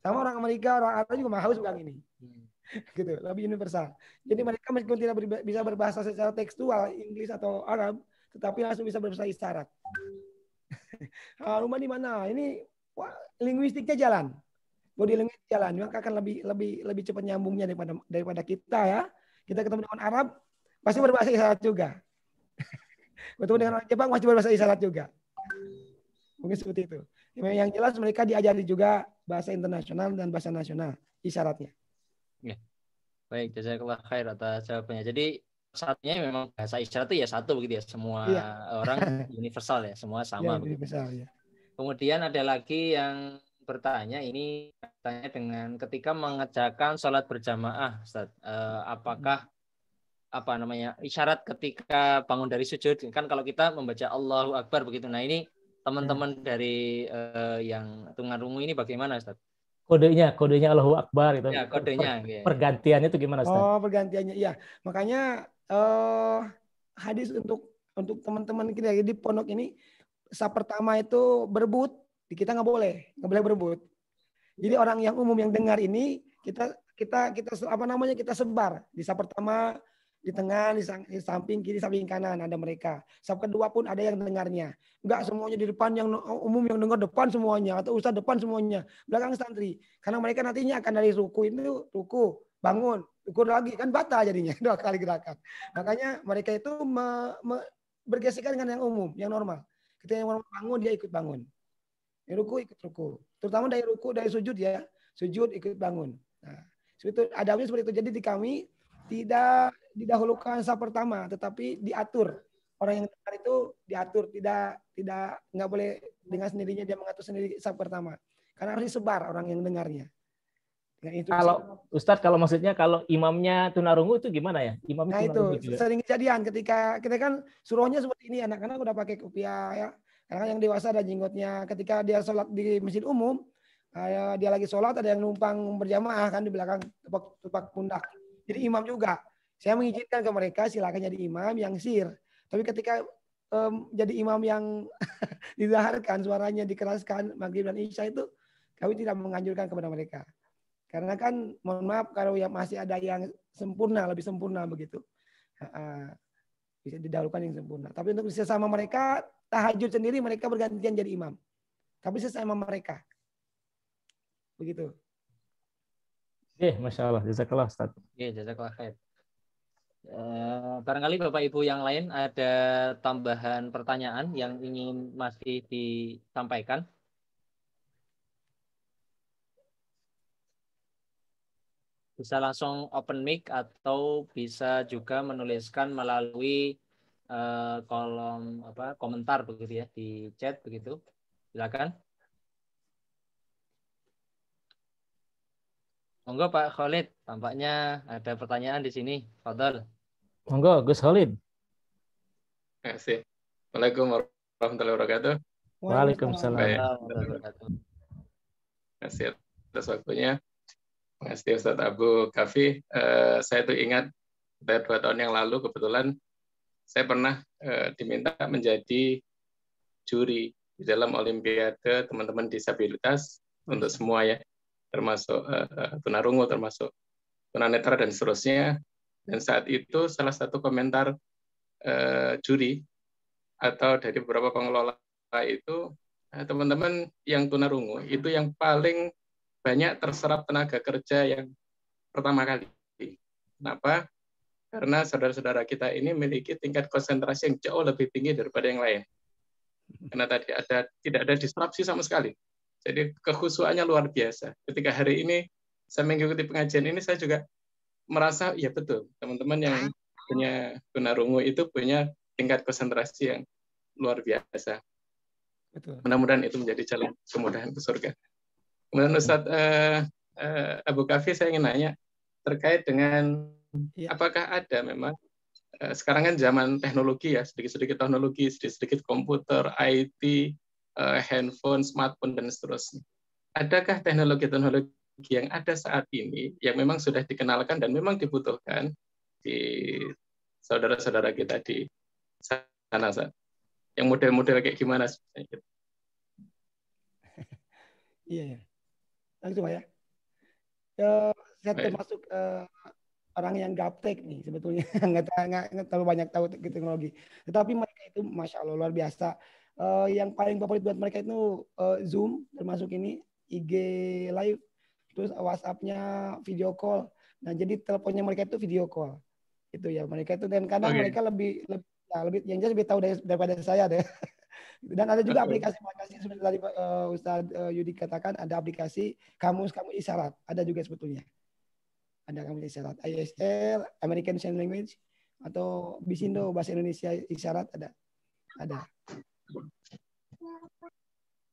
Sama orang Amerika, orang Arab juga haus pegang ini. Gitu, lebih universal. Jadi mereka meskipun tidak bisa berbahasa secara tekstual Inggris atau Arab, tetapi langsung bisa berbahasa isyarat. Rumah di mana? Ini linguistiknya jalan, body language jalan, maka akan lebih cepat nyambungnya daripada kita ya. Kita ketemu dengan Arab pasti berbahasa isyarat juga. Ketemu dengan orang Jepang pasti berbahasa isyarat juga. Mungkin seperti itu. Yang jelas mereka diajari juga bahasa internasional dan bahasa nasional isyaratnya. Ya. Baik, jazakallah khair atas jawabannya. Jadi satunya memang bahasa isyarat itu ya satu begitu ya, semua orang universal ya, semua sama. Ya, universal, ya. Kemudian ada lagi yang bertanya, ini bertanya dengan ketika mengerjakan sholat berjamaah, Ustaz, apakah apa namanya isyarat ketika bangun dari sujud, kan kalau kita membaca Allahu Akbar begitu. Nah ini teman-teman dari yang tunarungu ini bagaimana, Ustaz? Kodenya Allahu Akbar itu. Ya, kodenya. Pergantiannya itu gimana, Ustaz? Oh, pergantiannya. Iya. Makanya hadis untuk teman-teman kita di pondok ini, saat pertama itu berebut, kita nggak boleh berebut. Jadi orang yang umum yang dengar ini kita apa namanya kita sebar di saat pertama, di tengah, di samping kiri, samping kanan ada mereka. Saat kedua pun ada yang dengarnya. Enggak semuanya di depan, yang umum yang dengar depan semuanya, atau ustaz depan semuanya, belakang santri. Karena mereka nantinya akan dari ruku itu ruku, bangun, ruku lagi, kan batal jadinya 2 kali gerakan. Makanya mereka itu bergesekan dengan yang umum, yang normal. Ketika yang normal bangun, dia ikut bangun. Yang ruku ikut ruku. Terutama dari ruku, dari sujud ya, sujud ikut bangun. Nah, itu adabnya seperti itu. Jadi di kami tidak didahulukan saat pertama, tetapi diatur. Orang yang dengar itu diatur, nggak boleh dengan sendirinya dia mengatur sendiri saat pertama. Karena harus disebar orang yang dengarnya. Itu kalau Ustadz, kalau maksudnya kalau imamnya tunarungu itu gimana ya? Imamnya nah itu sering kejadian ketika kita kan suruhnya seperti ini, anak-anak udah pakai kopiah ya. Karena yang dewasa ada jenggotnya. Ketika dia sholat di masjid umum, dia lagi sholat, ada yang numpang berjamaah kan di belakang tepak pundak. Jadi imam juga. Saya mengizinkan ke mereka silakan jadi imam yang sir. Tapi ketika jadi imam yang dizaharkan, suaranya dikeraskan, maghrib dan isya itu kami tidak menganjurkan kepada mereka. Karena kan mohon maaf kalau yang masih ada yang sempurna, lebih sempurna begitu. Bisa didahulukan yang sempurna. Tapi untuk sesama mereka, tahajud sendiri mereka bergantian jadi imam. Tapi sesama mereka. Begitu. Masya Allah, jazakallah Ustaz. Jazakallah khair. Barangkali Bapak Ibu yang lain ada tambahan pertanyaan yang ingin masih disampaikan. Bisa langsung open mic atau bisa juga menuliskan melalui kolom komentar begitu ya di chat begitu. Silakan. Monggo Pak Khalid, tampaknya ada pertanyaan di sini. Fadhal. Monggo Gus Khalid. Terima kasih. Assalamualaikum warahmatullahi wabarakatuh. Waalaikumsalam. Terima kasih atas waktunya. Terima kasih Ustadz Abu Kafi. Saya tuh ingat dari 2 tahun yang lalu kebetulan saya pernah diminta menjadi juri di dalam Olimpiade teman-teman disabilitas untuk semua ya, termasuk tunarungu, termasuk tunanetra dan seterusnya. Dan saat itu salah satu komentar juri atau dari beberapa pengelola itu, teman-teman yang tunarungu itu yang paling banyak terserap tenaga kerja yang pertama kali. Kenapa? Karena saudara-saudara kita ini memiliki tingkat konsentrasi yang jauh lebih tinggi daripada yang lain. Karena tadi tidak ada disrupsi sama sekali. Jadi kekhusyuannya luar biasa. Ketika hari ini saya mengikuti pengajian ini, saya juga merasa, ya betul, teman-teman yang punya tunarungu itu punya tingkat konsentrasi yang luar biasa. Betul. Mudah-mudahan itu menjadi jalan kemudahan ke surga. Kemudian Ustadz Abu Kafi, saya ingin nanya terkait dengan apakah ada memang sekarang kan zaman teknologi ya, sedikit-sedikit teknologi, sedikit-sedikit komputer, IT, handphone, smartphone, dan seterusnya. Adakah teknologi-teknologi yang ada saat ini yang memang sudah dikenalkan dan memang dibutuhkan di saudara-saudara kita di sana, yang model-model kayak gimana sebenarnya? Iya ya. Langsung ya. Saya termasuk orang yang gaptek nih sebetulnya, nggak terlalu banyak tahu teknologi. Tetapi mereka itu masya Allah luar biasa. Yang paling favorit buat mereka itu Zoom, termasuk ini IG Live, terus WhatsApp-nya video call. Nah jadi teleponnya mereka itu video call. Itu ya mereka itu, dan kadang mereka lebih yang jelas lebih tahu daripada saya deh. Dan ada juga aplikasi-aplikasi seperti tadi Ustadz Yudi katakan, ada aplikasi kamus isyarat, ada juga sebetulnya. Ada kamus isyarat, ISL, American Sign Language, atau Bisindo, bahasa Indonesia isyarat ada.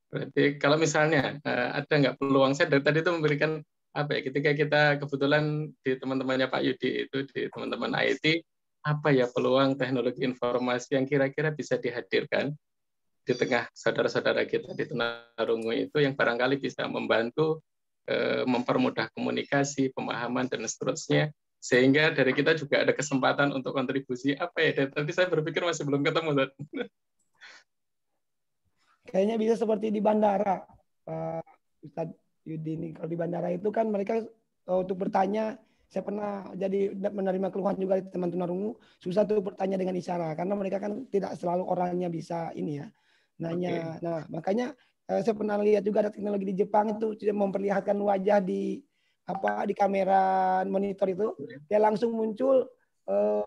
Berarti kalau misalnya ada nggak peluang, saya dari tadi itu memberikan apa ya, ketika kita kebetulan di teman-temannya Pak Yudi itu, di teman-teman IT, apa ya peluang teknologi informasi yang kira-kira bisa dihadirkan di tengah saudara-saudara kita di tunarungu itu yang barangkali bisa membantu mempermudah komunikasi, pemahaman, dan seterusnya, sehingga dari kita juga ada kesempatan untuk kontribusi apa ya, dan tadi saya berpikir masih belum ketemu. Kayaknya bisa seperti di bandara, Pak Ustadz Yudi ini. Kalau di bandara itu kan mereka untuk bertanya, saya pernah jadi menerima keluhan juga dari teman tunarungu, susah tuh bertanya dengan isyarat karena mereka kan tidak selalu orangnya bisa ini ya nanya. Nah makanya saya pernah lihat juga ada teknologi di Jepang itu memperlihatkan wajah di kamera monitor itu, dia langsung muncul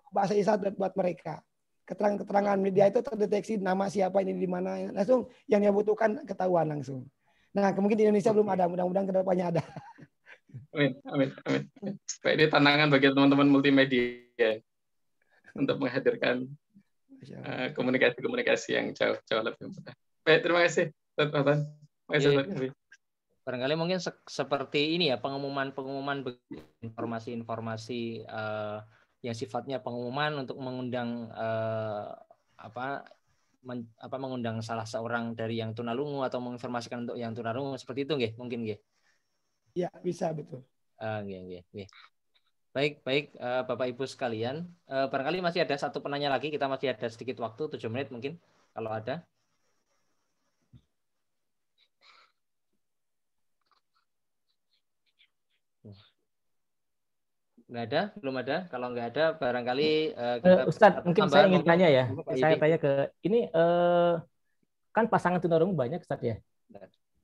bahasa isyarat buat mereka. Keterangan media itu terdeteksi nama siapa ini di mana, langsung yang dia butuhkan ketahuan langsung. Nah, kemungkinan di Indonesia belum ada, mudah-mudahan kedepannya ada. Amin. Baik, ini tantangan bagi teman-teman multimedia untuk menghadirkan komunikasi yang jauh lebih mudah. Baik, terima kasih. Barangkali mungkin seperti ini ya, pengumuman informasi-informasi yang sifatnya pengumuman untuk mengundang mengundang salah seorang dari yang tunarungu atau menginformasikan untuk yang tunarungu, seperti itu nggih, mungkin nggih. Ya, bisa betul. Nggih. Baik, Bapak Ibu sekalian, barangkali masih ada satu penanya lagi, kita masih ada sedikit waktu, 7 menit mungkin kalau ada. Belum ada. Kalau nggak ada, barangkali kita Ustadz, mungkin saya ingin tanya ya. Saya tanya ke ini kan pasangan tunarungu banyak, Ustadz ya.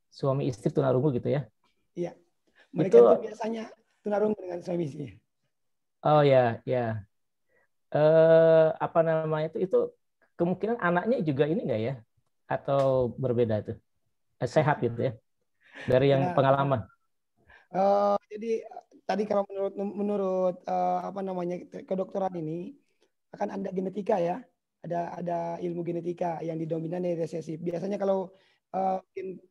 Suami istri tunarungu gitu ya. Iya. Mereka itu biasanya tunarungu dengan suami istri. Oh ya. Apa namanya itu kemungkinan anaknya juga ini nggak ya? Atau berbeda tuh? Sehat gitu ya. Dari yang pengalaman. Jadi tadi kalau menurut kedokteran ini akan ada genetika ya, ada ilmu genetika yang didominan dari resesif. Biasanya kalau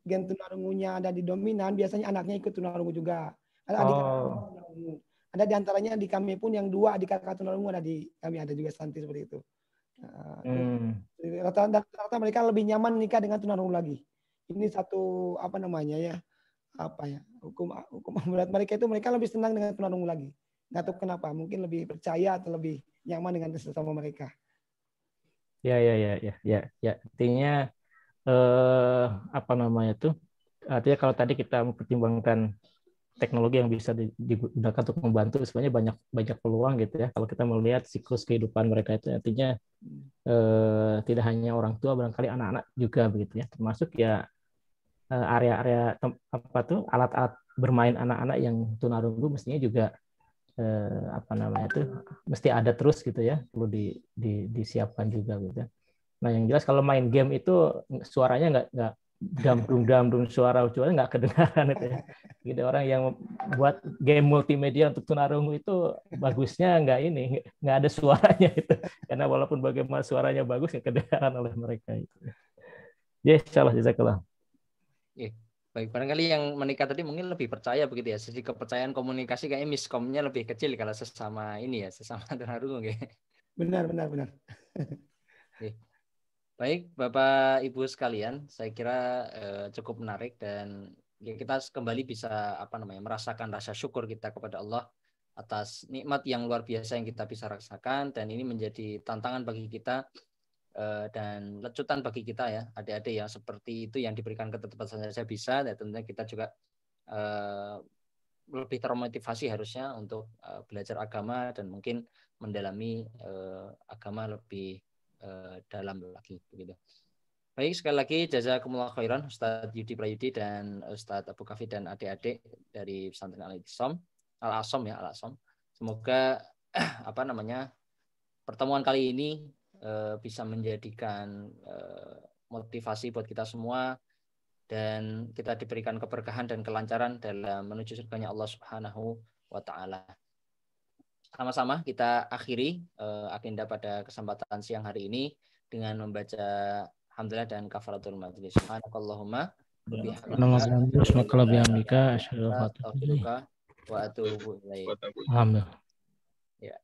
gen tunarungunya ada di dominan, biasanya anaknya ikut tunarungu juga. Ada di antaranya di kami pun yang 2 adik kakak tunarungu ada di kami, ada juga Santi seperti itu. Rata-rata mereka lebih nyaman nikah dengan tunarungu lagi. Ini satu hukum berat mereka itu, mereka lebih senang dengan tunarungu lagi. Nggak tahu kenapa, mungkin lebih percaya atau lebih nyaman dengan sesama mereka. Ya. Artinya artinya kalau tadi kita mempertimbangkan teknologi yang bisa digunakan untuk membantu, sebenarnya banyak peluang gitu ya. Kalau kita melihat siklus kehidupan mereka itu, artinya tidak hanya orang tua, barangkali anak-anak juga begitu ya. Termasuk ya area-area alat-alat bermain anak-anak yang tunarunggu mestinya juga mesti ada terus gitu ya, perlu disiapkan juga gitu. Nah yang jelas kalau main game itu suaranya nggak dambrung suara nggak kedengaran itu ya. Gitu, orang yang buat game multimedia untuk tunarungu itu bagusnya nggak ada suaranya itu, karena walaupun bagaimana suaranya bagus nggak kedengaran oleh mereka itu. Ya, insyaallah jazakallah. Baik, barangkali yang menikah tadi mungkin lebih percaya begitu ya, sisi kepercayaan komunikasi kayaknya miskomnya lebih kecil kalau sesama tunarungu. Benar. Baik, Bapak Ibu sekalian, saya kira cukup menarik dan ya, kita kembali bisa merasakan rasa syukur kita kepada Allah atas nikmat yang luar biasa yang kita bisa rasakan, dan ini menjadi tantangan bagi kita dan lecutan bagi kita ya, adik-adik yang seperti itu yang diberikan ketetapan saja bisa, dan tentunya kita juga lebih termotivasi harusnya untuk belajar agama dan mungkin mendalami agama lebih dalam lagi begitu. Baik, sekali lagi jazakumullah khairan Ustadz Yudi Prayudi dan Ustadz Abu Kafi dan adik-adik dari pesantren Al-Asom. Semoga pertemuan kali ini bisa menjadikan motivasi buat kita semua, dan kita diberikan keberkahan dan kelancaran dalam menuju surganya Allah Subhanahu wa taala. Sama-sama kita akhiri agenda pada kesempatan siang hari ini dengan membaca hamdalah dan kafaratul majlis. Subhanakallahumma bihamdika asyhadu an la ilaha illa wa atubu ilaik. Alhamdulillah. Ya.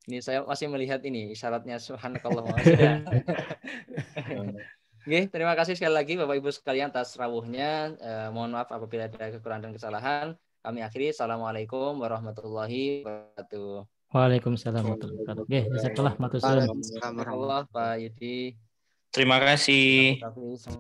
Ini saya masih melihat ini isyaratnya subhanakallahumma. Oke, terima kasih sekali lagi Bapak Ibu sekalian atas rawuhnya. Mohon maaf apabila ada kekurangan dan kesalahan. Kami akhiri. Assalamualaikum warahmatullahi wabarakatuh. Waalaikumsalam warahmatullahi wabarakatuh. Oke, jazakallah matur suwun. Pak Yudi. Terima kasih.